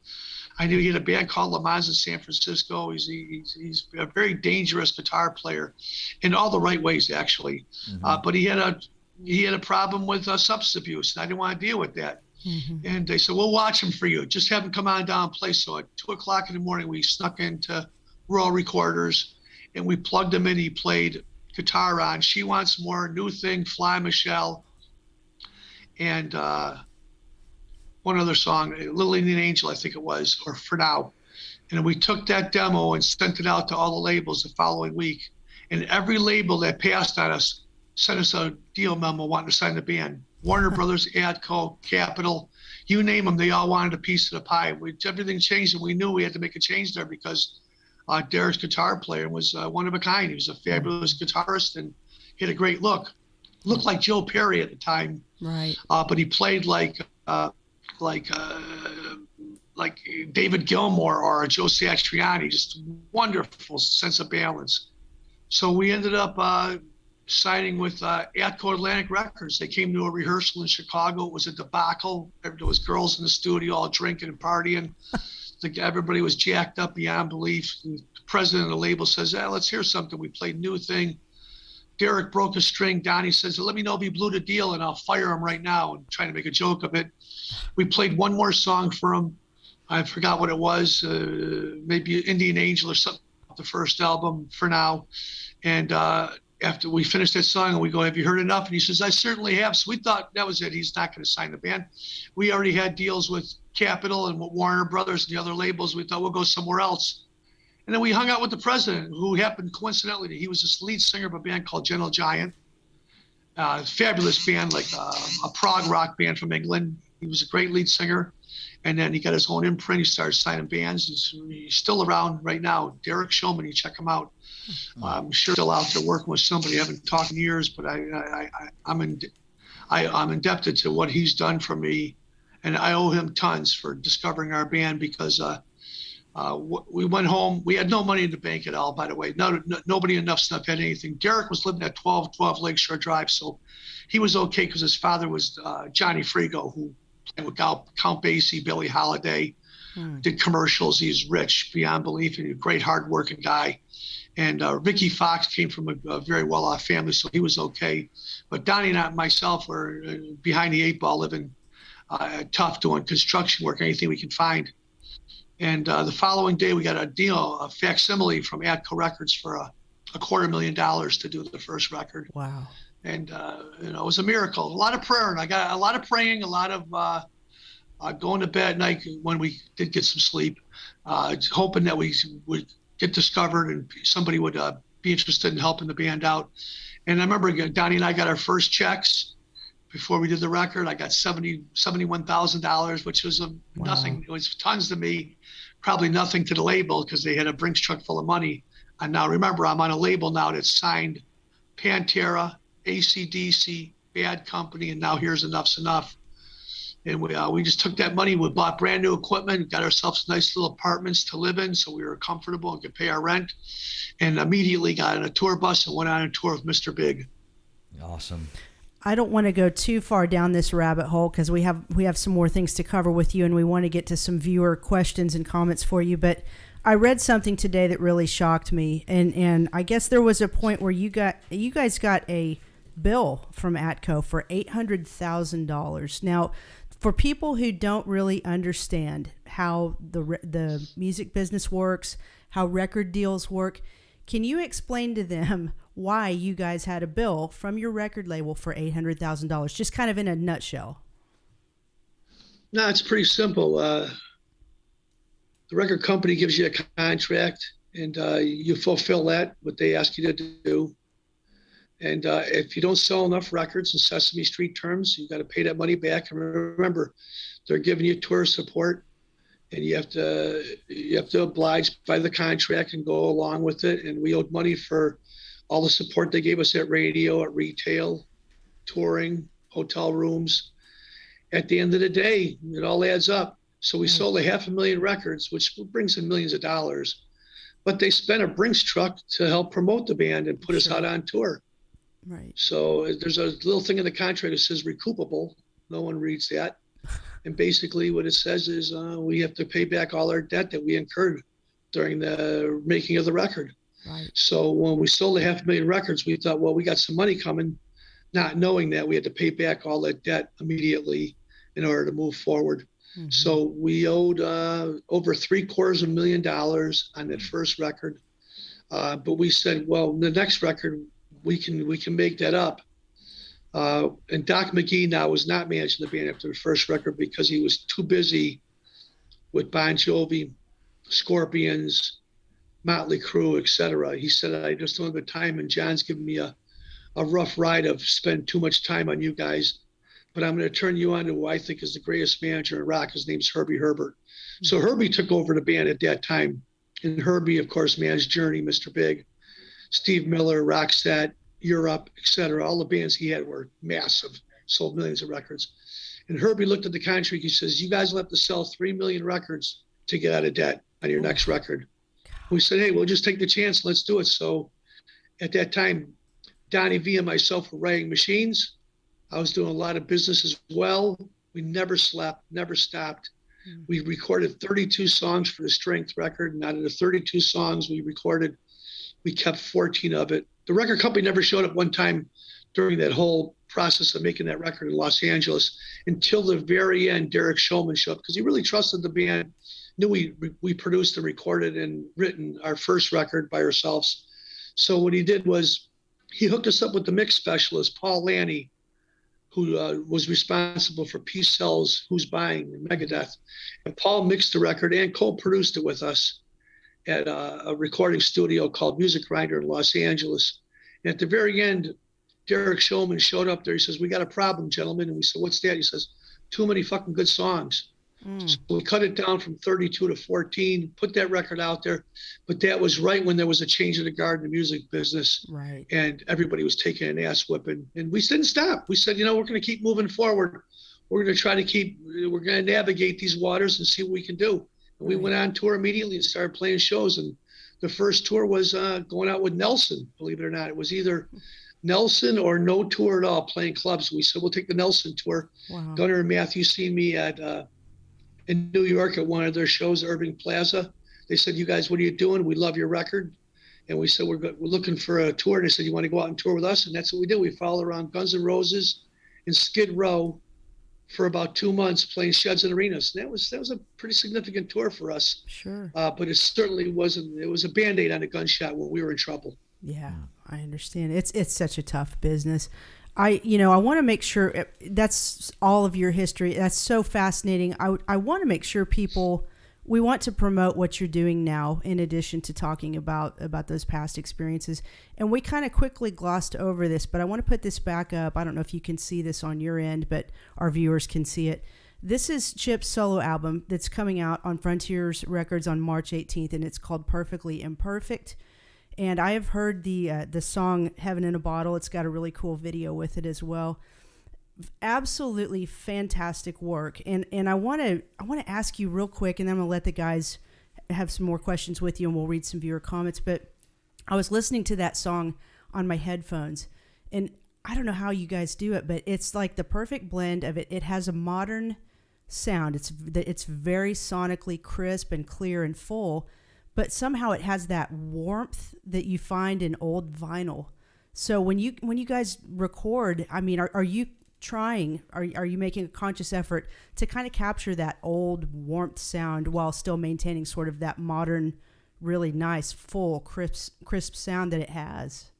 I knew he had a band called Le Mans in San Francisco. He's a very dangerous guitar player in all the right ways, actually. Mm-hmm. But he had a problem with substance abuse, and I didn't want to deal with that. Mm-hmm. And they said, "We'll watch him for you. Just have him come on down and play." So at 2:00 in the morning, we snuck into Royal Recorders, and we plugged him in. He played guitar on "She Wants More," "New Thing," "Fly Michelle," and one other song, "Little Indian Angel," I think it was, or "For Now." And we took that demo and sent it out to all the labels the following week. And every label that passed on us sent us a deal memo wanting to sign the band. Warner Brothers, Atco, Capitol, you name them, they all wanted a piece of the pie. Everything changed, and we knew we had to make a change there because Derek's guitar player was one of a kind. He was a fabulous guitarist and he had a great look. Looked like Joe Perry at the time, Right. but he played like David Gilmour or Joe Satriani, just wonderful sense of balance. So we ended up signing with Atco Atlantic Records. They came to a rehearsal in Chicago. It was a debacle. There was girls in the studio all drinking and partying. Everybody was jacked up beyond belief. And the president of the label says, "Let's hear something." We played "New Thing." Derek broke a string. Donnie says, "Let me know if he blew the deal and I'll fire him right now," and trying to make a joke of it. We played one more song for him. I forgot what it was, maybe Indian Angel or something, the first album, "For Now." And after we finished that song, we go, "Have you heard enough?" And he says, "I certainly have." So we thought that was it. He's not going to sign the band. We already had deals with Capitol and with Warner Brothers and the other labels. We thought we'll go somewhere else. And then we hung out with the president, who happened coincidentally, he was this lead singer of a band called Gentle Giant. Fabulous band, like a prog rock band from England. He was a great lead singer. And then he got his own imprint. He started signing bands. He's still around right now. Derek Shulman, you check him out. I'm sure still out there working with somebody. I haven't talked in years, but I'm indebted to what he's done for me. And I owe him tons for discovering our band because We went home. We had no money in the bank at all, by the way. Nobody in Enuff Snuff had anything. Derek was living at 12 Lakeshore Drive, so he was okay because his father was Johnny Frigo, who played with Count Basie, Billie Holiday, did commercials. He's rich beyond belief and a great, hardworking guy. And Ricky Fox came from a very well-off family, so he was okay. But Donnie and myself were behind the eight ball, living tough, doing construction work, anything we could find. And the following day, we got a deal, a facsimile from Atco Records for a $250,000 to do the first record. Wow. And, it was a miracle. A lot of prayer. And I got a lot of praying, a lot of going to bed at night when we did get some sleep, hoping that we would get discovered and somebody would be interested in helping the band out. And I remember Donnie and I got our first checks before we did the record. I got $71,000, which was nothing. It was tons to me, probably nothing to the label because they had a Brinks truck full of money. And now remember, I'm on a label now that's signed Pantera, AC/DC, Bad Company, and now here's Enuff's Enuff. And we just took that money. We bought brand new equipment, got ourselves nice little apartments to live in, so we were comfortable and could pay our rent. And immediately got in a tour bus and went on a tour with Mr. Big. Awesome. I don't want to go too far down this rabbit hole because we have some more things to cover with you, and we want to get to some viewer questions and comments for you. But I read something today that really shocked me, and I guess there was a point where you guys got a bill from Atco for $800,000. Now, for people who don't really understand how the music business works, how record deals work, can you explain to them why you guys had a bill from your record label for $800,000, just kind of in a nutshell? No, it's pretty simple. The record company gives you a contract, and you fulfill that, what they ask you to do. And if you don't sell enough records in Sesame Street terms, you got to pay that money back. And remember, they're giving you tour support, and you have to oblige by the contract and go along with it. And we owed money for all the support they gave us at radio, at retail, touring, hotel rooms. At the end of the day, it all adds up. So we sold 500,000 records, which brings in millions of dollars. But they spent a Brinks truck to help promote the band and put us out on tour. Right. So there's a little thing in the contract that says recoupable. No one reads that. And basically what it says is we have to pay back all our debt that we incurred during the making of the record. Right. So when we sold 500,000 records, we thought, well, we got some money coming, not knowing that we had to pay back all that debt immediately in order to move forward. Mm-hmm. So we owed over $750,000 on that first record. But we said, well, the next record, we can make that up. And Doc McGee now was not managing the band after the first record because he was too busy with Bon Jovi, Scorpions, Motley Crue, etc. He said, I just don't have the time, and John's giving me a rough ride of spend too much time on you guys, but I'm going to turn you on to who I think is the greatest manager in rock. His name's Herbie Herbert. So Herbie took over the band at that time, and Herbie, of course, managed Journey, Mr. Big, Steve Miller, Roxette, Europe, etc. All the bands he had were massive, sold millions of records. And Herbie looked at the contract. He says, you guys will have to sell 3 million records to get out of debt on your next record. We said, hey, we'll just take the chance. Let's do it. So at that time, Donnie V and myself were writing machines. I was doing a lot of business as well. We never slept, never stopped. We recorded 32 songs for the Strength record. And out of the 32 songs we recorded, we kept 14 of it. The record company never showed up one time during that whole process of making that record in Los Angeles until the very end. Derek Shulman showed up because he really trusted the band, knew we produced and recorded and written our first record by ourselves. So what he did was he hooked us up with the mix specialist, Paul Lanny, who was responsible for Peace Sells, Who's Buying, and Megadeth. And Paul mixed the record and co-produced it with us at a recording studio called Music Grinder in Los Angeles. And at the very end, Derek Shulman showed up there. He says, we got a problem, gentlemen. And we said, what's that? He says, too many fucking good songs. So we cut it down from 32 to 14, put that record out there. But that was right when there was a change of the guard in the music business. Right. And everybody was taking an ass whipping. And we didn't stop. We said, we're going to keep moving forward. We're going to try to we're going to navigate these waters and see what we can do. And we went on tour immediately and started playing shows. And the first tour was going out with Nelson, believe it or not. It was either Nelson or no tour at all, playing clubs. We said, we'll take the Nelson tour. Wow. Gunnar and Matthew seen me at in New York at one of their shows, Irving Plaza. They said, you guys, what are you doing? We love your record. And we said, we're looking for a tour. And they said, you want to go out and tour with us? And that's what we did. We followed around Guns N' Roses in Skid Row for about 2 months, playing sheds and arenas. And that was a pretty significant tour for us. Sure. But it certainly wasn't. It was a Band-Aid on a gunshot when we were in trouble. Yeah, I understand. It's such a tough business. I want to make sure that's all of your history. That's so fascinating. I want to make sure we want to promote what you're doing now, in addition to talking about those past experiences. And we kind of quickly glossed over this, but I want to put this back up. I don't know if you can see this on your end, but our viewers can see it. This is Chip's solo album that's coming out on Frontiers Records on March 18th, and it's called Perfectly Imperfect. And I have heard the song Heaven in a Bottle. It's got a really cool video with it as well. Absolutely fantastic work. And I want to ask you real quick, and then I'm going to let the guys have some more questions with you, and we'll read some viewer comments. But I was listening to that song on my headphones, and I don't know how you guys do it, but it's like the perfect blend of it. It has a modern sound. It's very sonically crisp and clear and full, but somehow it has that warmth that you find in old vinyl. So when you guys record, I mean, are you trying, are you making a conscious effort to kind of capture that old warmth sound while still maintaining sort of that modern, really nice, full, crisp sound that it has?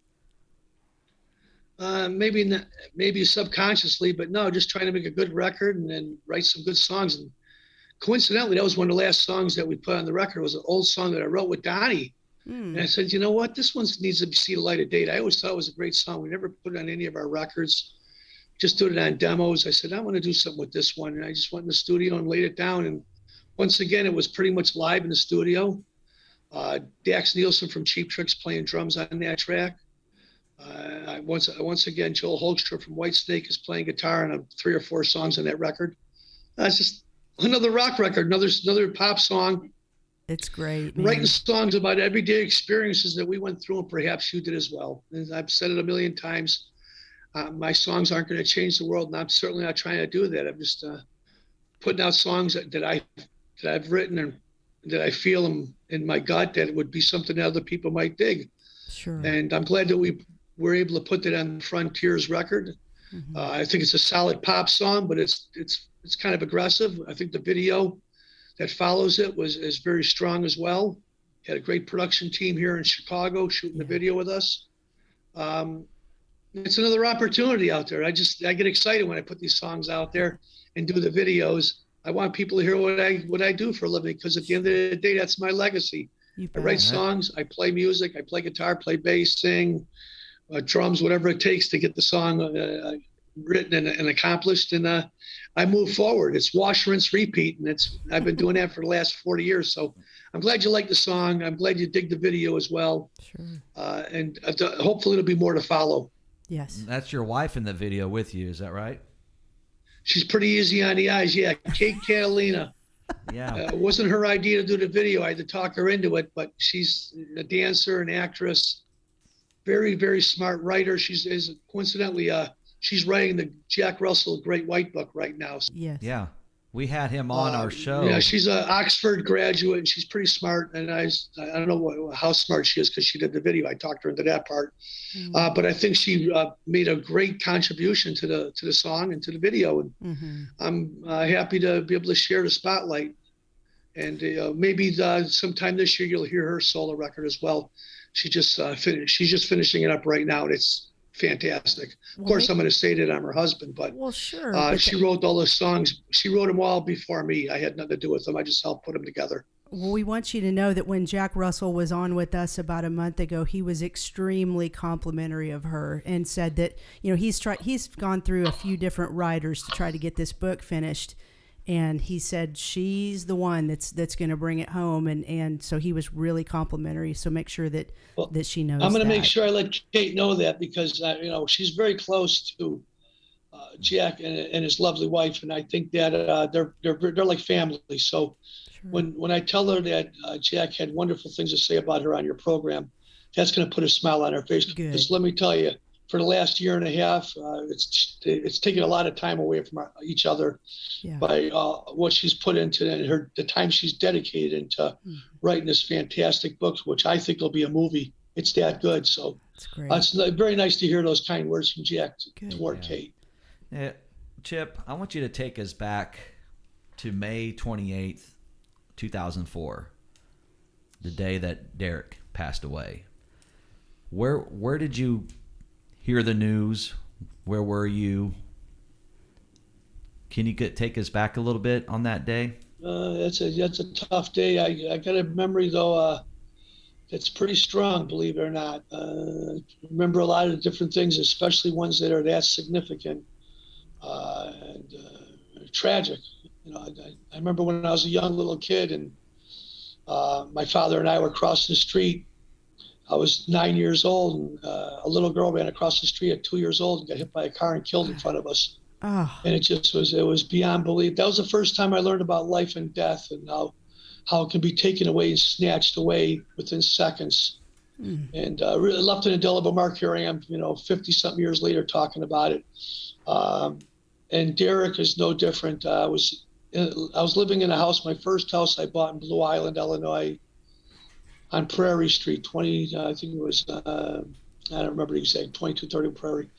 Maybe subconsciously, but no, just trying to make a good record and then write some good songs. And coincidentally, that was one of the last songs that we put on the record. It was an old song that I wrote with Donnie. And I said, you know what? This one needs to see the light of day. I always thought it was a great song. We never put it on any of our records. Just did it on demos. I said, I want to do something with this one. And I just went in the studio and laid it down. And once again, it was pretty much live in the studio. Dax Nielsen from Cheap Tricks playing drums on that track. Once again, Joel Holstra from Whitesnake is playing guitar on 3 or 4 songs on that record. It's just another rock record, another pop song. It's great, man. Writing songs about everyday experiences that we went through, and perhaps you did as well. And I've said it a million times. My songs aren't going to change the world, and I'm certainly not trying to do that. I'm just putting out songs that I've written and that I feel in my gut that would be something that other people might dig. Sure. And I'm glad that we were able to put that on Frontiers record. Mm-hmm. I think it's a solid pop song, but it's kind of aggressive. I think the video that follows it is very strong as well. Had a great production team here in Chicago shooting the video with us. It's another opportunity out there. I get excited when I put these songs out there and do the videos. I want people to hear what I do for a living, because at the end of the day, that's my legacy. I write songs, I play music, I play guitar, play bass, sing, drums, whatever it takes to get the song written and accomplished. And I move forward. It's wash, rinse, repeat. And I've been doing that for the last 40 years. So I'm glad you like the song. I'm glad you dig the video as well. Sure. And hopefully there'll be more to follow. Yes. That's your wife in the video with you. Is that right? She's pretty easy on the eyes. Yeah. Kate Catalina. Yeah. It wasn't her idea to do the video. I had to talk her into it, but she's a dancer, an actress, very, very smart writer. Coincidentally, she's writing the Jack Russell Great White Book right now. Yes. Yeah. We had him on our show. Yeah, she's an Oxford graduate, and she's pretty smart. And I don't know how smart she is, because she did the video. I talked her into that part. But I think she made a great contribution to the song and to the video. And I'm happy to be able to share the spotlight. And maybe sometime this year you'll hear her solo record as well. She's just finishing it up right now, and it's fantastic. Of course, I'm going to say that I'm her husband, but sure. She wrote all those songs. She wrote them all before me. I had nothing to do with them. I just helped put them together. Well, we want you to know that when Jack Russell was on with us about a month ago, he was extremely complimentary of her and said that, he's gone through a few different writers to try to get this book finished. And he said she's the one that's going to bring it home, and so he was really complimentary. So make sure that she knows. I'm going to make sure I let Kate know that, because she's very close to Jack and his lovely wife, and I think that they're like family. So when I tell her that Jack had wonderful things to say about her on your program, that's going to put a smile on her face. Because let me tell you, for the last year and a half, it's taken a lot of time away from each other by what she's put into and the time she's dedicated into writing this fantastic book, which I think will be a movie. It's that good. So it's very nice to hear those kind words from Jack toward Kate. Yeah. Chip, I want you to take us back to May 28th, 2004, the day that Derek passed away. Where did you hear the news? Where were you? Can you take us back a little bit on that day? That's a tough day. I got a memory though. That's pretty strong, believe it or not. Remember a lot of different things, especially ones that are that significant and tragic. You know, I remember when I was a young little kid and my father and I were crossing the street. I was 9 years old, and a little girl ran across the street at 2 years old and got hit by a car and killed in front of us. Oh. And it was beyond belief. That was the first time I learned about life and death and how it can be taken away and snatched away within seconds. And really left an indelible mark. Here I am, 50-something years later talking about it. And Derek is no different. I was living in a house, my first house I bought in Blue Island, Illinois, on Prairie Street, I think it was, I don't remember the exact, 2230 Prairie.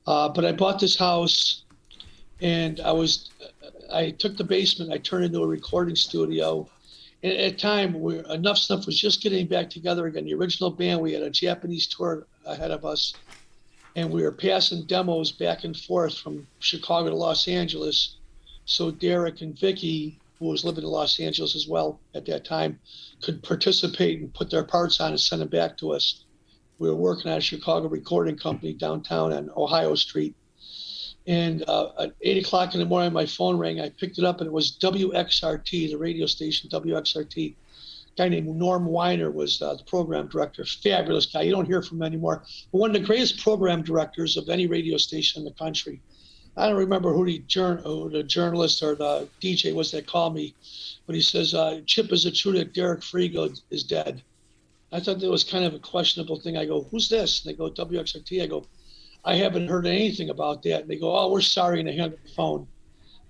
But I bought this house, and I took the basement, I turned it into a recording studio. And at the time, Enuff Snuff was just getting back together again. The original band, we had a Japanese tour ahead of us, and we were passing demos back and forth from Chicago to Los Angeles. So Derek and Vicky, who was living in Los Angeles as well at that time, could participate and put their parts on and send them back to us. We were working at a Chicago recording company downtown on Ohio Street. And at 8 o'clock in the morning, my phone rang. I picked it up, and it was WXRT, the radio station, WXRT. A guy named Norm Weiner was the program director. Fabulous guy. You don't hear from him anymore. But one of the greatest program directors of any radio station in the country. I don't remember who the journalist or the DJ was that called me, but he says, Chip, is it true that Derek Frigo is dead? I thought that was kind of a questionable thing. I go, who's this? And they go, WXRT. I go, I haven't heard anything about that. And they go, oh, we're sorry, and they hung up the phone.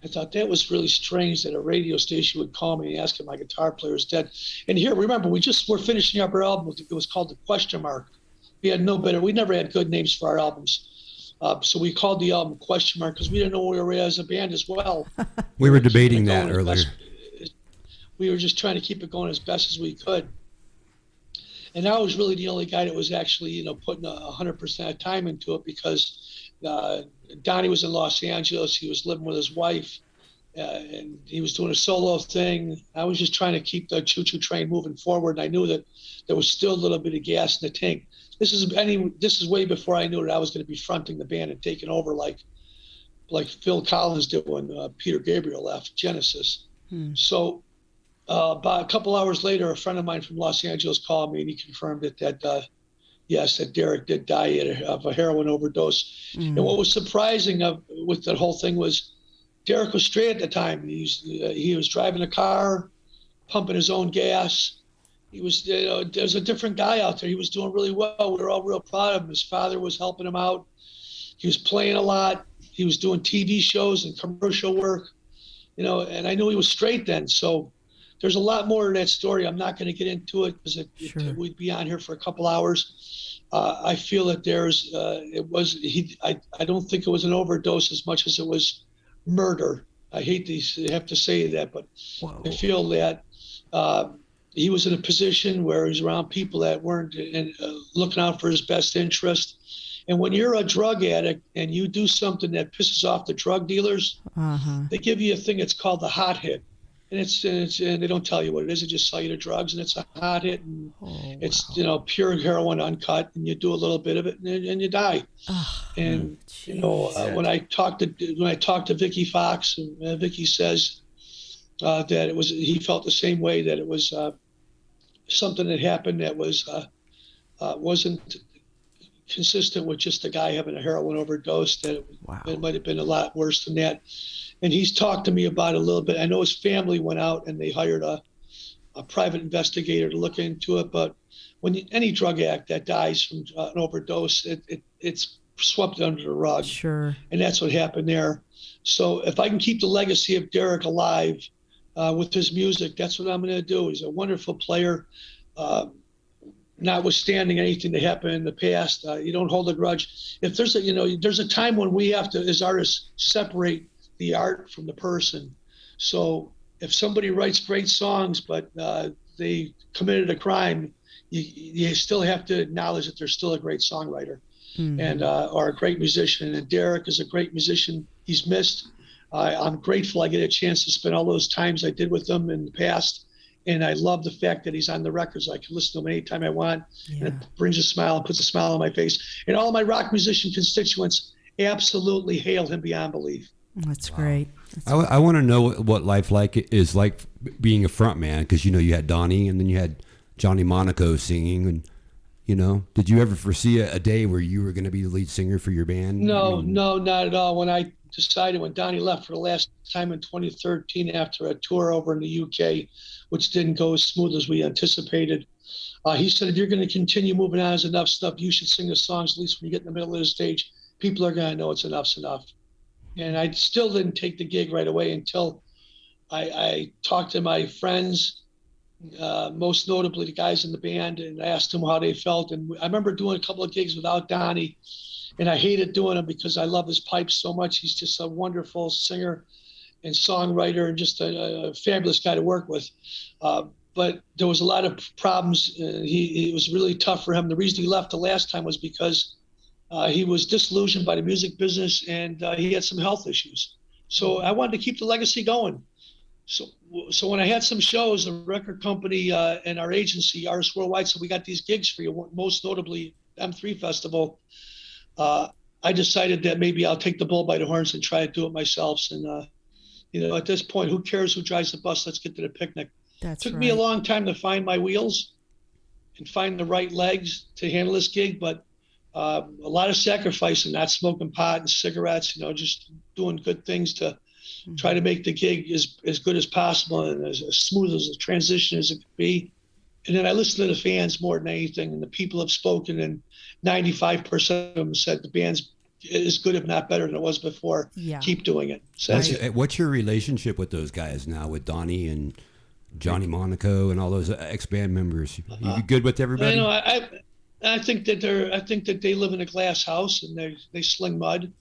I thought that was really strange that a radio station would call me and ask if my guitar player is dead. And here, remember, we're finishing up our album. It was called The Question Mark. We never had good names for our albums. So we called the album Question Mark because we didn't know where we were as a band as well. We were debating that earlier. We were just trying to keep it going as best as we could. And I was really the only guy that was actually, putting 100% of time into it because Donnie was in Los Angeles. He was living with his wife, and he was doing a solo thing. I was just trying to keep the choo-choo train moving forward, and I knew that there was still a little bit of gas in the tank. This is way before I knew that I was going to be fronting the band and taking over like Phil Collins did when Peter Gabriel left Genesis. So about a couple hours later, a friend of mine from Los Angeles called me and he confirmed that yes, that Derek did die of a heroin overdose. And what was surprising with that whole thing was Derek was straight at the time. He was driving a car, pumping his own gas. He was, there's a different guy out there. He was doing really well. We were all real proud of him. His father was helping him out. He was playing a lot. He was doing TV shows and commercial work, and I knew he was straight then. So there's a lot more to that story. I'm not going to get into it because we'd be on here for a couple hours. I feel that I don't think it was an overdose as much as it was murder. I hate to have to say that, but I feel that he was in a position where he was around people that weren't looking out for his best interest. And when you're a drug addict and you do something that pisses off the drug dealers, they give you a thing that's called the hot hit. And and they don't tell you what it is. They just sell you the drugs, and it's a hot hit, and it's pure heroin uncut, and you do a little bit of it, and you die. And when I talked to Vicky Fox, and Vicky says that he felt the same way, that it was something that happened that wasn't consistent with just a guy having a heroin overdose. That it might have been a lot worse than that. And he's talked to me about it a little bit. I know his family went out and they hired a private investigator to look into it. But when any drug addict that dies from an overdose, it's swept under the rug. Sure. And that's what happened there. So if I can keep the legacy of Derek alive with his music, that's what I'm going to do. He's a wonderful player. Notwithstanding anything that happened in the past, you don't hold a grudge. If there's there's a time when we have to, as artists, separate the art from the person. So if somebody writes great songs, but they committed a crime, you still have to acknowledge that they're still a great songwriter and or a great musician. And Derek is a great musician. He's missed. I'm grateful I get a chance to spend all those times I did with him in the past. And I love the fact that he's on the records. I can listen to him anytime I want. And it brings a smile and puts a smile on my face. And all my rock musician constituents absolutely hail him beyond belief. That's great. I want to know what life is like being a front man, because you had Donnie and then you had Johnny Monaco singing, and did you ever foresee a day where you were going to be the lead singer for your band? No, not at all. When Donnie left for the last time in 2013 after a tour over in the UK, which didn't go as smooth as we anticipated, he said, if you're going to continue moving on as Enuff Snuff, you should sing the songs, at least when you get in the middle of the stage. People are going to know it's Enuff's Enough. And I still didn't take the gig right away until I talked to my friends, most notably the guys in the band, and I asked them how they felt. And I remember doing a couple of gigs without Donnie, and I hated doing them because I love his pipes so much. He's just a wonderful singer and songwriter and just a fabulous guy to work with. But there was a lot of problems. It was really tough for him. The reason he left the last time was because he was disillusioned by the music business, and he had some health issues. So I wanted to keep the legacy going. So when I had some shows, the record company and our agency, Artists Worldwide, said, we got these gigs for you, most notably M3 Festival. I decided that maybe I'll take the bull by the horns and try to do it myself. And, at this point, who cares who drives the bus? Let's get to the picnic. Took me a long time to find my wheels and find the right legs to handle this gig, but a lot of sacrifice and not smoking pot and cigarettes, just doing good things to try to make the gig as good as possible and as smooth as a transition as it could be. And then I listened to the fans more than anything, and the people have spoken, and 95% of them said the band's as good, if not better, than it was before. Yeah. Keep doing it. So what's your relationship with those guys now, with Donnie and Johnny Monaco and all those ex-band members? You good with everybody? I think that they live in a glass house and they sling mud.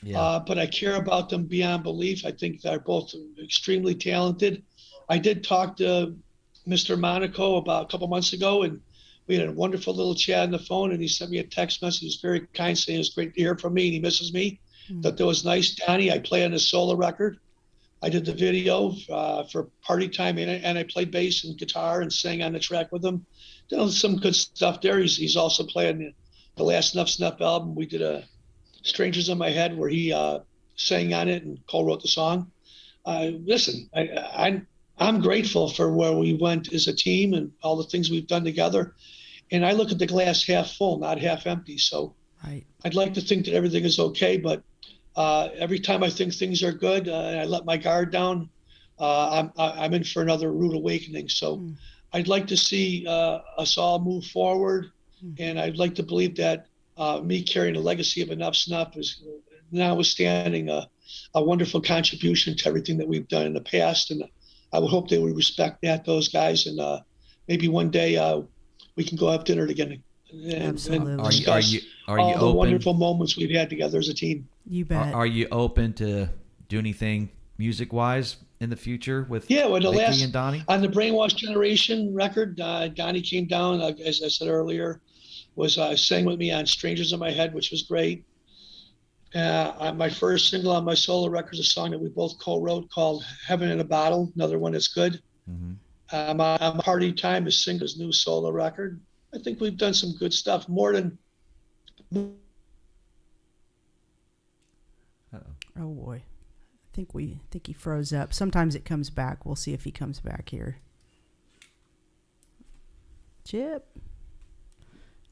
Yeah. But I care about them beyond belief. I think they're both extremely talented. I did talk to Mr. Monaco about a couple months ago, and we had a wonderful little chat on the phone, and he sent me a text message. He was very kind, saying it was great to hear from me, and he misses me. That was nice. Donnie, I play on his solo record. I did the video for Party Time, and I played bass and guitar and sang on the track with him. Some good stuff there. He's also playing the last Enuff Snuff album. We did a Strangers in My Head where he sang on it and co-wrote the song. Listen, I'm grateful for where we went as a team and all the things we've done together. And I look at the glass half full, not half empty. So I'd like to think that everything is okay, but every time I think things are good and I let my guard down, I'm in for another rude awakening. So I'd like to see us all move forward. And I'd like to believe that me carrying the legacy of Enuff Snuff is notwithstanding a wonderful contribution to everything that we've done in the past. And I would hope they would respect those guys. And maybe one day we can go have dinner together and discuss all the wonderful moments we've had together as a team. You bet. Are you open to do anything music-wise in the future with the last and Donnie? On the Brainwash Generation record, Donnie came down, as I said earlier, sang with me on Strangers in My Head, which was great. My first single on my solo record is a song that we both co-wrote called Heaven in a Bottle, another one that's good. On Party Time is his new solo record. I think we've done some good stuff, more than... Oh boy. I think he froze up. Sometimes it comes back. We'll see if he comes back here. Chip.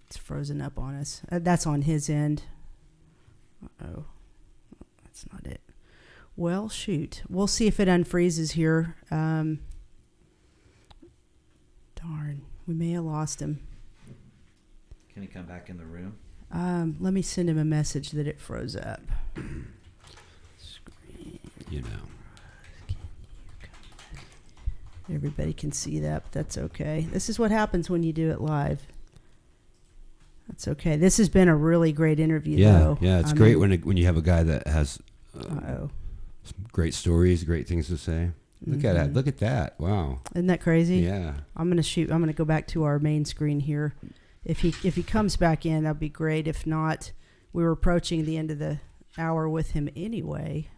It's frozen up on us. That's on his end. Uh-oh. That's not it. Well, shoot. We'll see if it unfreezes here. We may have lost him. Can he come back in the room? Let me send him a message that it froze up. You know. Everybody can see that, but that's okay. This is what happens when you do it live. That's okay. This has been a really great interview, though. Yeah, it's great when you have a guy that has some great stories, great things to say. Look at that! Look at that! Wow, isn't that crazy? Yeah. I'm gonna go back to our main screen here. If he comes back in, that'd be great. If not, we were approaching the end of the hour with him anyway.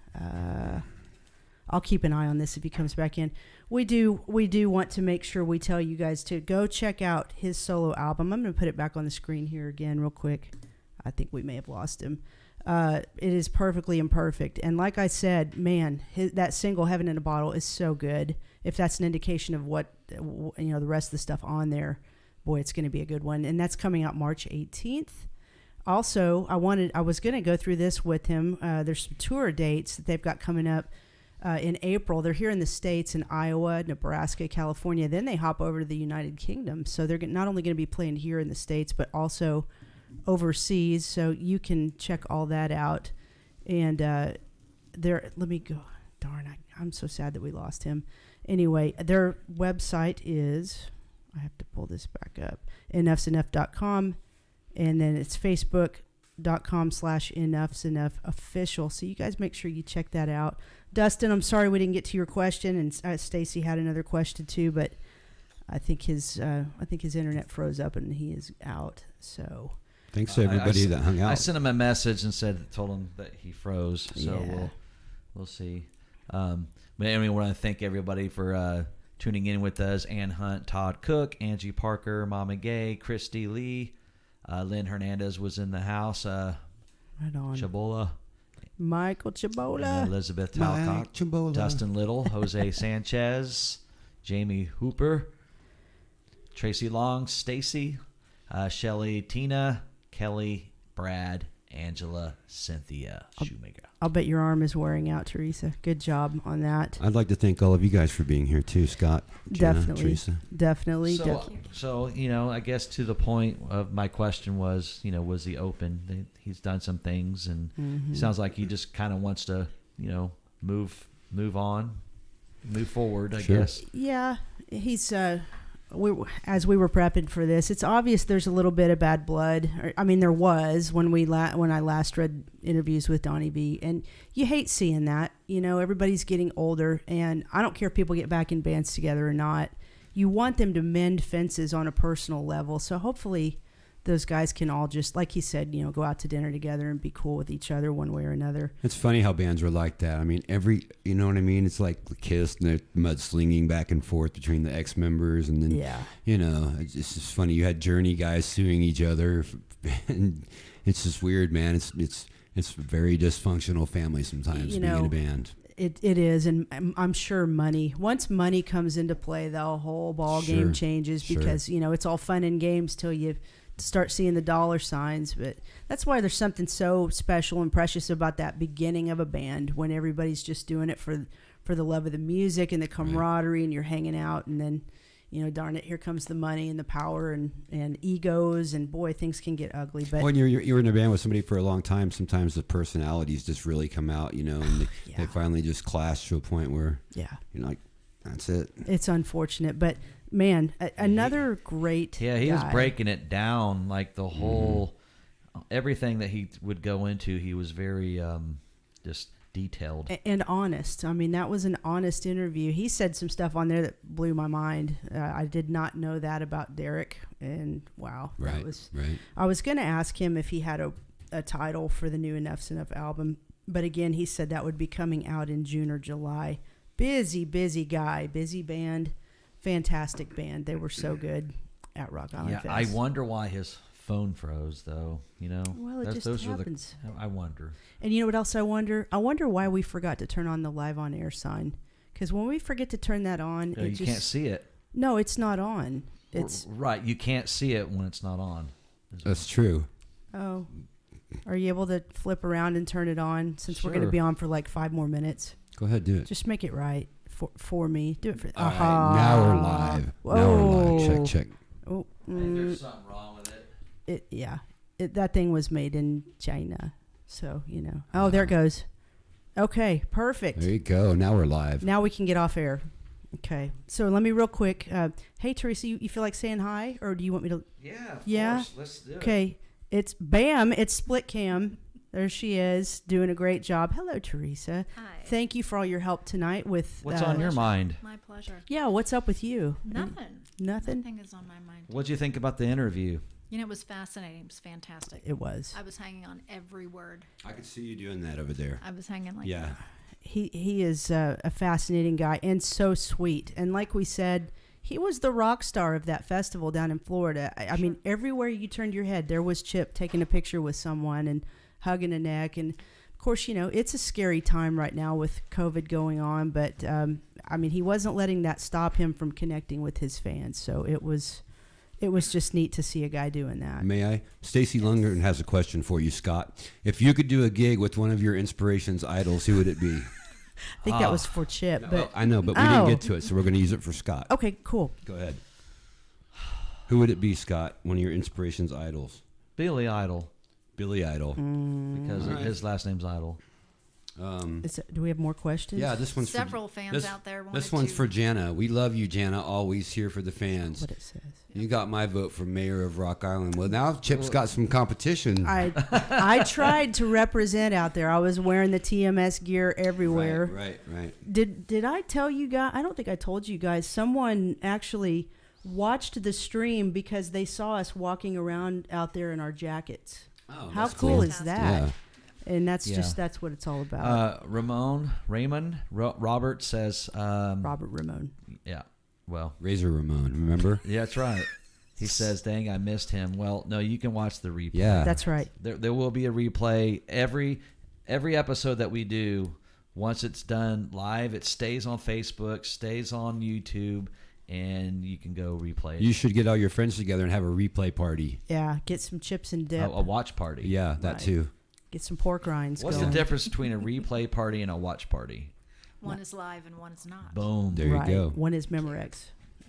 I'll keep an eye on this if he comes back in. We do want to make sure we tell you guys to go check out his solo album. I'm going to put it back on the screen here again real quick. I think we may have lost him. It is Perfectly Imperfect. And like I said, man, that single Heaven in a Bottle is so good. If that's an indication of what, the rest of the stuff on there, boy, it's going to be a good one. And that's coming out March 18th. Also, I was going to go through this with him. There's some tour dates that they've got coming up. In April. They're here in the States, in Iowa, Nebraska, California. Then they hop over to the United Kingdom. So they're not only going to be playing here in the States, but also overseas. So you can check all that out. And let me go. Darn, I'm so sad that we lost him. Anyway, their website is, I have to pull this back up, enuffsenuff.com. And then it's facebook.com/enuffsenuffofficial. So you guys make sure you check that out. Dustin, I'm sorry we didn't get to your question, and Stacy had another question too, but I think his internet froze up and he is out. So thanks to everybody that hung out. I sent him a message and told him that he froze. So Yeah. we'll see. But anyway, I want to thank everybody for tuning in with us. Ann Hunt, Todd Cook, Angie Parker, Mama Gay, Christy Lee, Lynn Hernandez was in the house. right on. Chabola. Michael Chabola. Elizabeth Talcott, Dustin Little, Jose Sanchez, Jamie Hooper, Tracy Long, Stacy, Shelly, Tina, Kelly, Brad, Angela, Cynthia, Shoemaker. I'll bet your arm is wearing out, Teresa. Good job on that. I'd like to thank all of you guys for being here too, Scott, Jenna, Definitely. Teresa. Definitely. So I guess to the point of my question was, was he open? He's done some things, and it sounds like he just kind of wants to, move on, move forward. I guess. Yeah, he's. As we were prepping for this, it's obvious there's a little bit of bad blood. There was when I last read interviews with Donnie B, and you hate seeing that. Everybody's getting older, and I don't care if people get back in bands together or not. You want them to mend fences on a personal level. So hopefully those guys can all just, like he said, go out to dinner together and be cool with each other one way or another. It's funny how bands were like that. You know what I mean? It's like the Kiss and the mudslinging back and forth between the ex-members. And then, it's just funny. You had Journey guys suing each other. And it's just weird, man. It's a very dysfunctional family sometimes being in a band. It is, and I'm sure once money comes into play, the whole ball game changes because, it's all fun and games till you start seeing the dollar signs. But that's why there's something so special and precious about that beginning of a band, when everybody's just doing it for the love of the music and the camaraderie, and you're hanging out, and then darn it, here comes the money and the power and egos, and boy, things can get ugly. But when you're in a band with somebody for a long time, sometimes the personalities just really come out, and they finally just clash to a point where you're like, that's it. It's unfortunate, but man, another great he guy. was breaking it down, like the whole everything that he would go into. He was very just detailed and honest. That was an honest interview. He said some stuff on there that blew my mind. I did not know that about Derek, and wow, right. I was going to ask him if he had a title for the new Enuff's Enough album, but again, he said that would be coming out in June or July. Busy guy, busy band, fantastic band. They were so good at Rock Island Fest. I wonder why his phone froze, though. Well, it just happens. I wonder. And you know what else I wonder? I wonder why we forgot to turn on the live on air sign. Because when we forget to turn that on, you can't see it. No, it's not on. It's right. You can't see it when it's not on. That's true. Oh, are you able to flip around and turn it on? Since we're going to be on for like 5 more minutes. Go ahead, do it. Just make it right for me. Do it for. All right, now we're live. Whoa. Now we're live. Check. Oh, There's something wrong with it. that thing was made in China. So, Oh, there it goes. Okay, perfect. There you go. Now we're live. Now we can get off air. Okay. So let me real quick. Hey, Teresa, you feel like saying hi, or do you want me to? Yeah, of course. Let's do it. Okay. It's Bam. It's Split Cam. There she is, doing a great job. Hello, Teresa. Hi. Thank you for all your help tonight with... What's on your mind? My pleasure. Yeah, what's up with you? Nothing. Nothing? Nothing is on my mind. What'd you think about the interview? It was fascinating. It was fantastic. It was. I was hanging on every word. I could see you doing that over there. I was hanging like Yeah. that. He is a fascinating guy and so sweet. And like we said, he was the rock star of that festival down in Florida. I mean, everywhere you turned your head, there was Chip taking a picture with someone and hugging a neck. And of course, it's a scary time right now with COVID going on. But I mean, he wasn't letting that stop him from connecting with his fans. So it was just neat to see a guy doing that. May I? Stacy Lundgren has a question for you, Scott. If you could do a gig with one of your inspirations idols, who would it be? I think that was for Chip. But I know, but we didn't get to it, so we're going to use it for Scott. Okay, cool. Go ahead. Who would it be, Scott? One of your inspirations idols? Billy Idol, Billy Idol. because his last name's Idol. Do we have more questions? Yeah, this one's Several for, fans this, out there wanted This one's to- for Jana. We love you, Jana. Always here for the fans. What it says. You got my vote for mayor of Rock Island. Well, now Chip's got some competition. I tried to represent out there. I was wearing the TMS gear everywhere. Right. Did I tell you guys? I don't think I told you guys. Someone actually watched the stream because they saw us walking around out there in our jackets. Oh, How that's cool is that? Yeah. And that's Yeah. that's what it's all about. Robert says, Robert Ramon. yeah, well, Razor Ramon, remember? yeah, that's right. He says, dang, I missed him. Well, no, you can watch the replay. Yeah. That's right. There will be a replay. Every episode that we do, once it's done live, it stays on Facebook, stays on YouTube, and you can go replay it. You should get all your friends together and have a replay party. Yeah, get some chips and dip. a watch party. Yeah, that Right. too. Get some pork rinds What's going. the difference between a replay party and a watch party? One is live and one is not. Boom. There you Right. go. One is Memorex.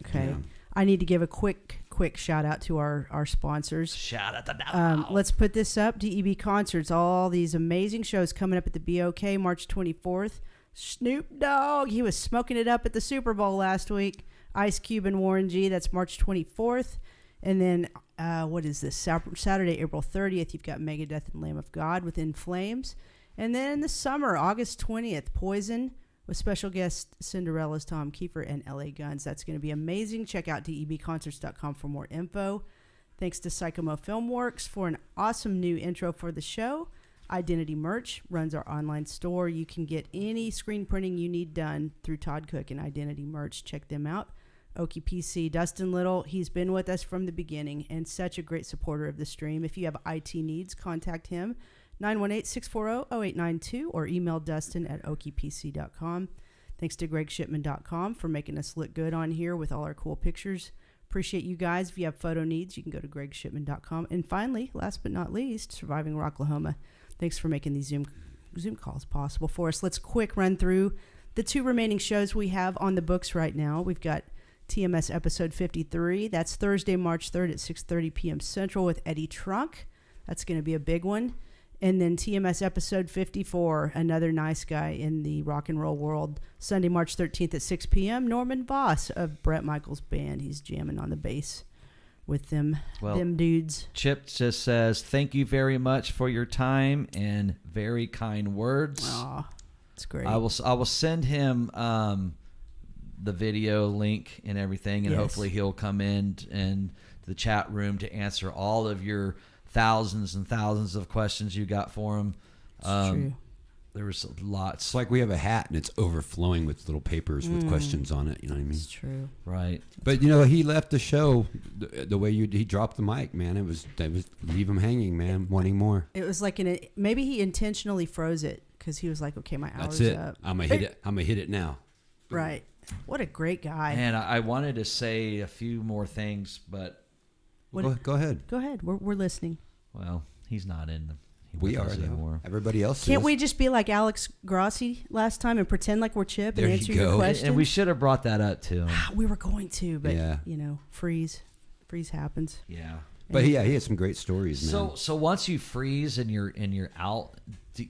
Okay. Yeah. I need to give a quick shout out to our sponsors. Shout out to that. Let's put this up. DEB Concerts, all these amazing shows coming up at the BOK March 24th. Snoop Dogg, he was smoking it up at the Super Bowl last week. Ice Cube and Warren G, that's March 24th. And then, what is this? Saturday, April 30th, you've got Megadeth and Lamb of God with In Flames. And then in the summer, August 20th, Poison with special guest Cinderella's Tom Kiefer and LA Guns. That's going to be amazing. Check out debconcerts.com for more info. Thanks to Psychomo Filmworks for an awesome new intro for the show. Identity Merch runs our online store. You can get any screen printing you need done through Todd Cook and Identity Merch. Check them out. Okie PC, Dustin Little, he's been with us from the beginning and such a great supporter of the stream. If you have IT needs, contact him, 918-640-0892, or email Dustin at okiepc.com. Thanks to GregShipman.com for making us look good on here with all our cool pictures. Appreciate you guys. If you have photo needs, you can go to GregShipman.com. And finally, last but not least, Surviving Rocklahoma. Thanks for making these Zoom calls possible for us. Let's quick run through the two remaining shows we have on the books right now. We've got TMS episode 53. That's Thursday, March 3rd at 6:30 p.m. Central with Eddie Trunk. That's going to be a big one. And then TMS episode 54, another nice guy in the rock and roll world. Sunday, March 13th at 6 p.m. Norman Voss of Brett Michaels' band. He's jamming on the bass with them dudes. Chip just says, thank you very much for your time and very kind words. Aw, it's great. I will send him the video link and everything, and Yes. hopefully he'll come in and the chat room to answer all of your thousands and thousands of questions you got for him. It's true. There was lots. It's like we have a hat and it's overflowing with little papers with questions on it. You know what I mean? It's true. Right. But he left the show the way he dropped the mic, man. It was leave him hanging, man, wanting more. It was like maybe he intentionally froze it because he was like, okay, my hour's That's it. up. I'm gonna hit it. I'm gonna hit it now. Right. What a great guy. And I wanted to say a few more things, but, Go ahead. Go ahead. We're listening. well, he's not in them. We are anymore. Everybody else Can't is. we just be like Alex Grossi last time and pretend like we're Chip There and you answer your go. questions? And we should have brought that up to him. We were going to, but Yeah. freeze. Freeze happens. Yeah. But yeah, he had some great stories, man. So once you freeze and you're out,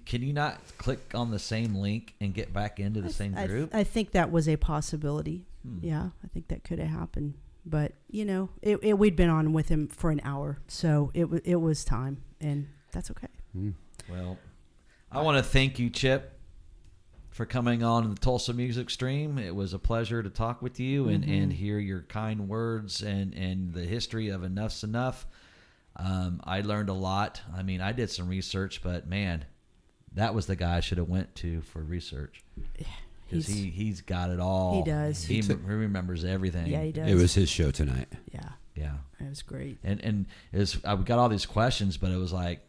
can you not click on the same link and get back into the same group? I think that was a possibility. Yeah, I think that could have happened. But we'd been on with him for an hour, so it was time, and that's okay. Well, I want to thank you, Chip, for coming on the Tulsa Music Stream. It was a pleasure to talk with you and hear your kind words and the history of Enuff's Enuff. I learned a lot. I mean, I did some research, but man, that was the guy I should have went to for research. Because he's got it all. He does. He remembers everything. Yeah, he does. It was his show tonight. Yeah. Yeah. It was great. And we got all these questions, but it was like,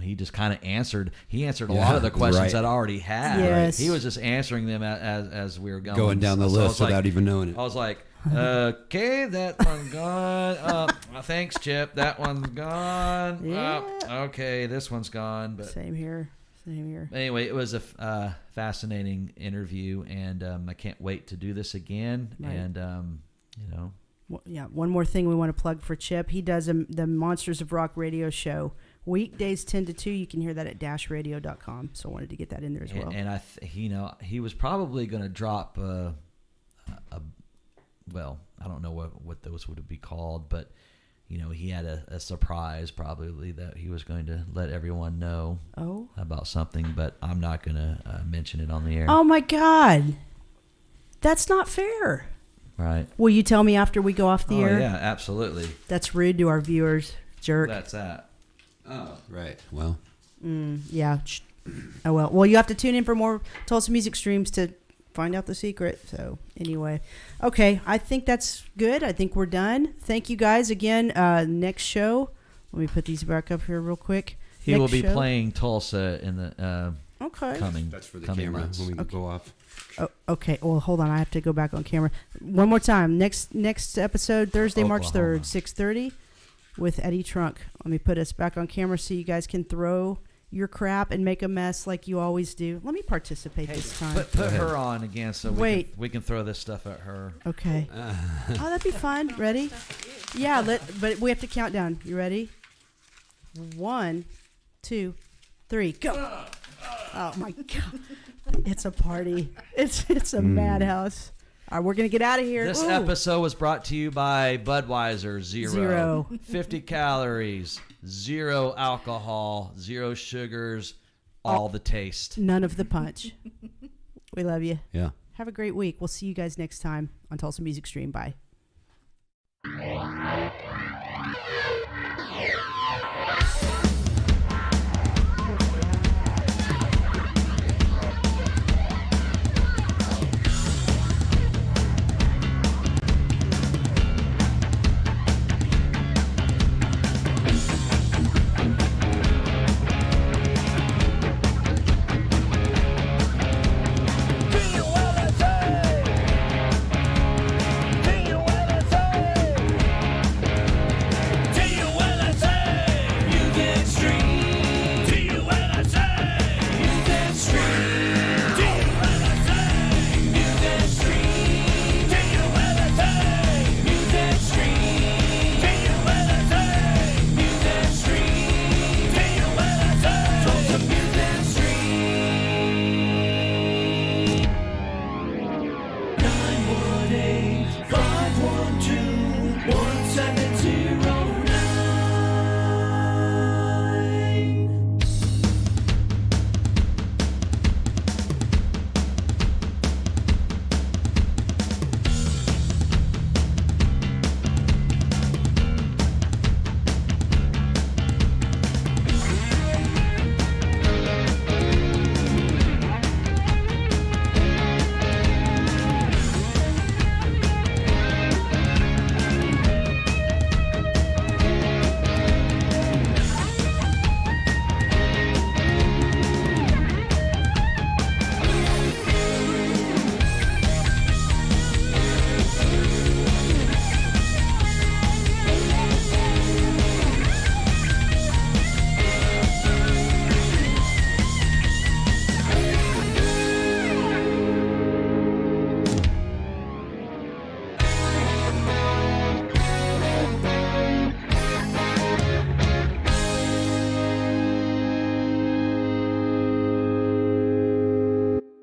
he just kind of answered. He answered a lot of the questions that I already had. Yes. He was just answering them as we were Going down the list without even knowing it. I was like, okay, that one's gone. Thanks, Chip. That one's gone. Yeah. Okay, this one's gone. But Same here. anyway, it was a fascinating interview, and I can't wait to do this again. Right. And One more thing we want to plug for Chip. He does the Monsters of Rock radio show. Weekdays 10 to 2. You can hear that at dashradio.com. So I wanted to get that in there as well. And he was probably going to drop I don't know what those would be called, but he had a surprise probably that he was going to let everyone know about something, but I'm not going to mention it on the air. Oh my God. That's not fair. Right. Will you tell me after we go off the air? Yeah, absolutely. That's rude to our viewers, jerk. That's that. Oh, right. Well. Yeah. Oh, well. Well, you have to tune in for more Tulsa Music Streams to find out the secret. So, anyway. Okay. I think that's good. I think we're done. Thank you guys again. Next show. Let me put these back up here real quick. He will be playing Tulsa in the coming. That's for the coming camera months. when we go off. Oh, okay. Well, hold on. I have to go back on camera. One more time. Next episode, Thursday, March 3rd, 6:30 with Eddie Trunk. Let me put us back on camera so you guys can throw your crap and make a mess like you always do. Let me participate this time. Put her on again so Wait. we can throw this stuff at her. Okay. Oh, that'd be fun. Ready? Yeah, but we have to count down. You ready? 1, 2, 3, go. Oh my God. It's a party. It's a madhouse. All right, we're going to get out of here. This episode was brought to you by Budweiser. Zero. 50 calories, 0 alcohol, 0 sugars, all the taste. None of the punch. We love you. Yeah. Have a great week. We'll see you guys next time on Tulsa Music Stream. Bye.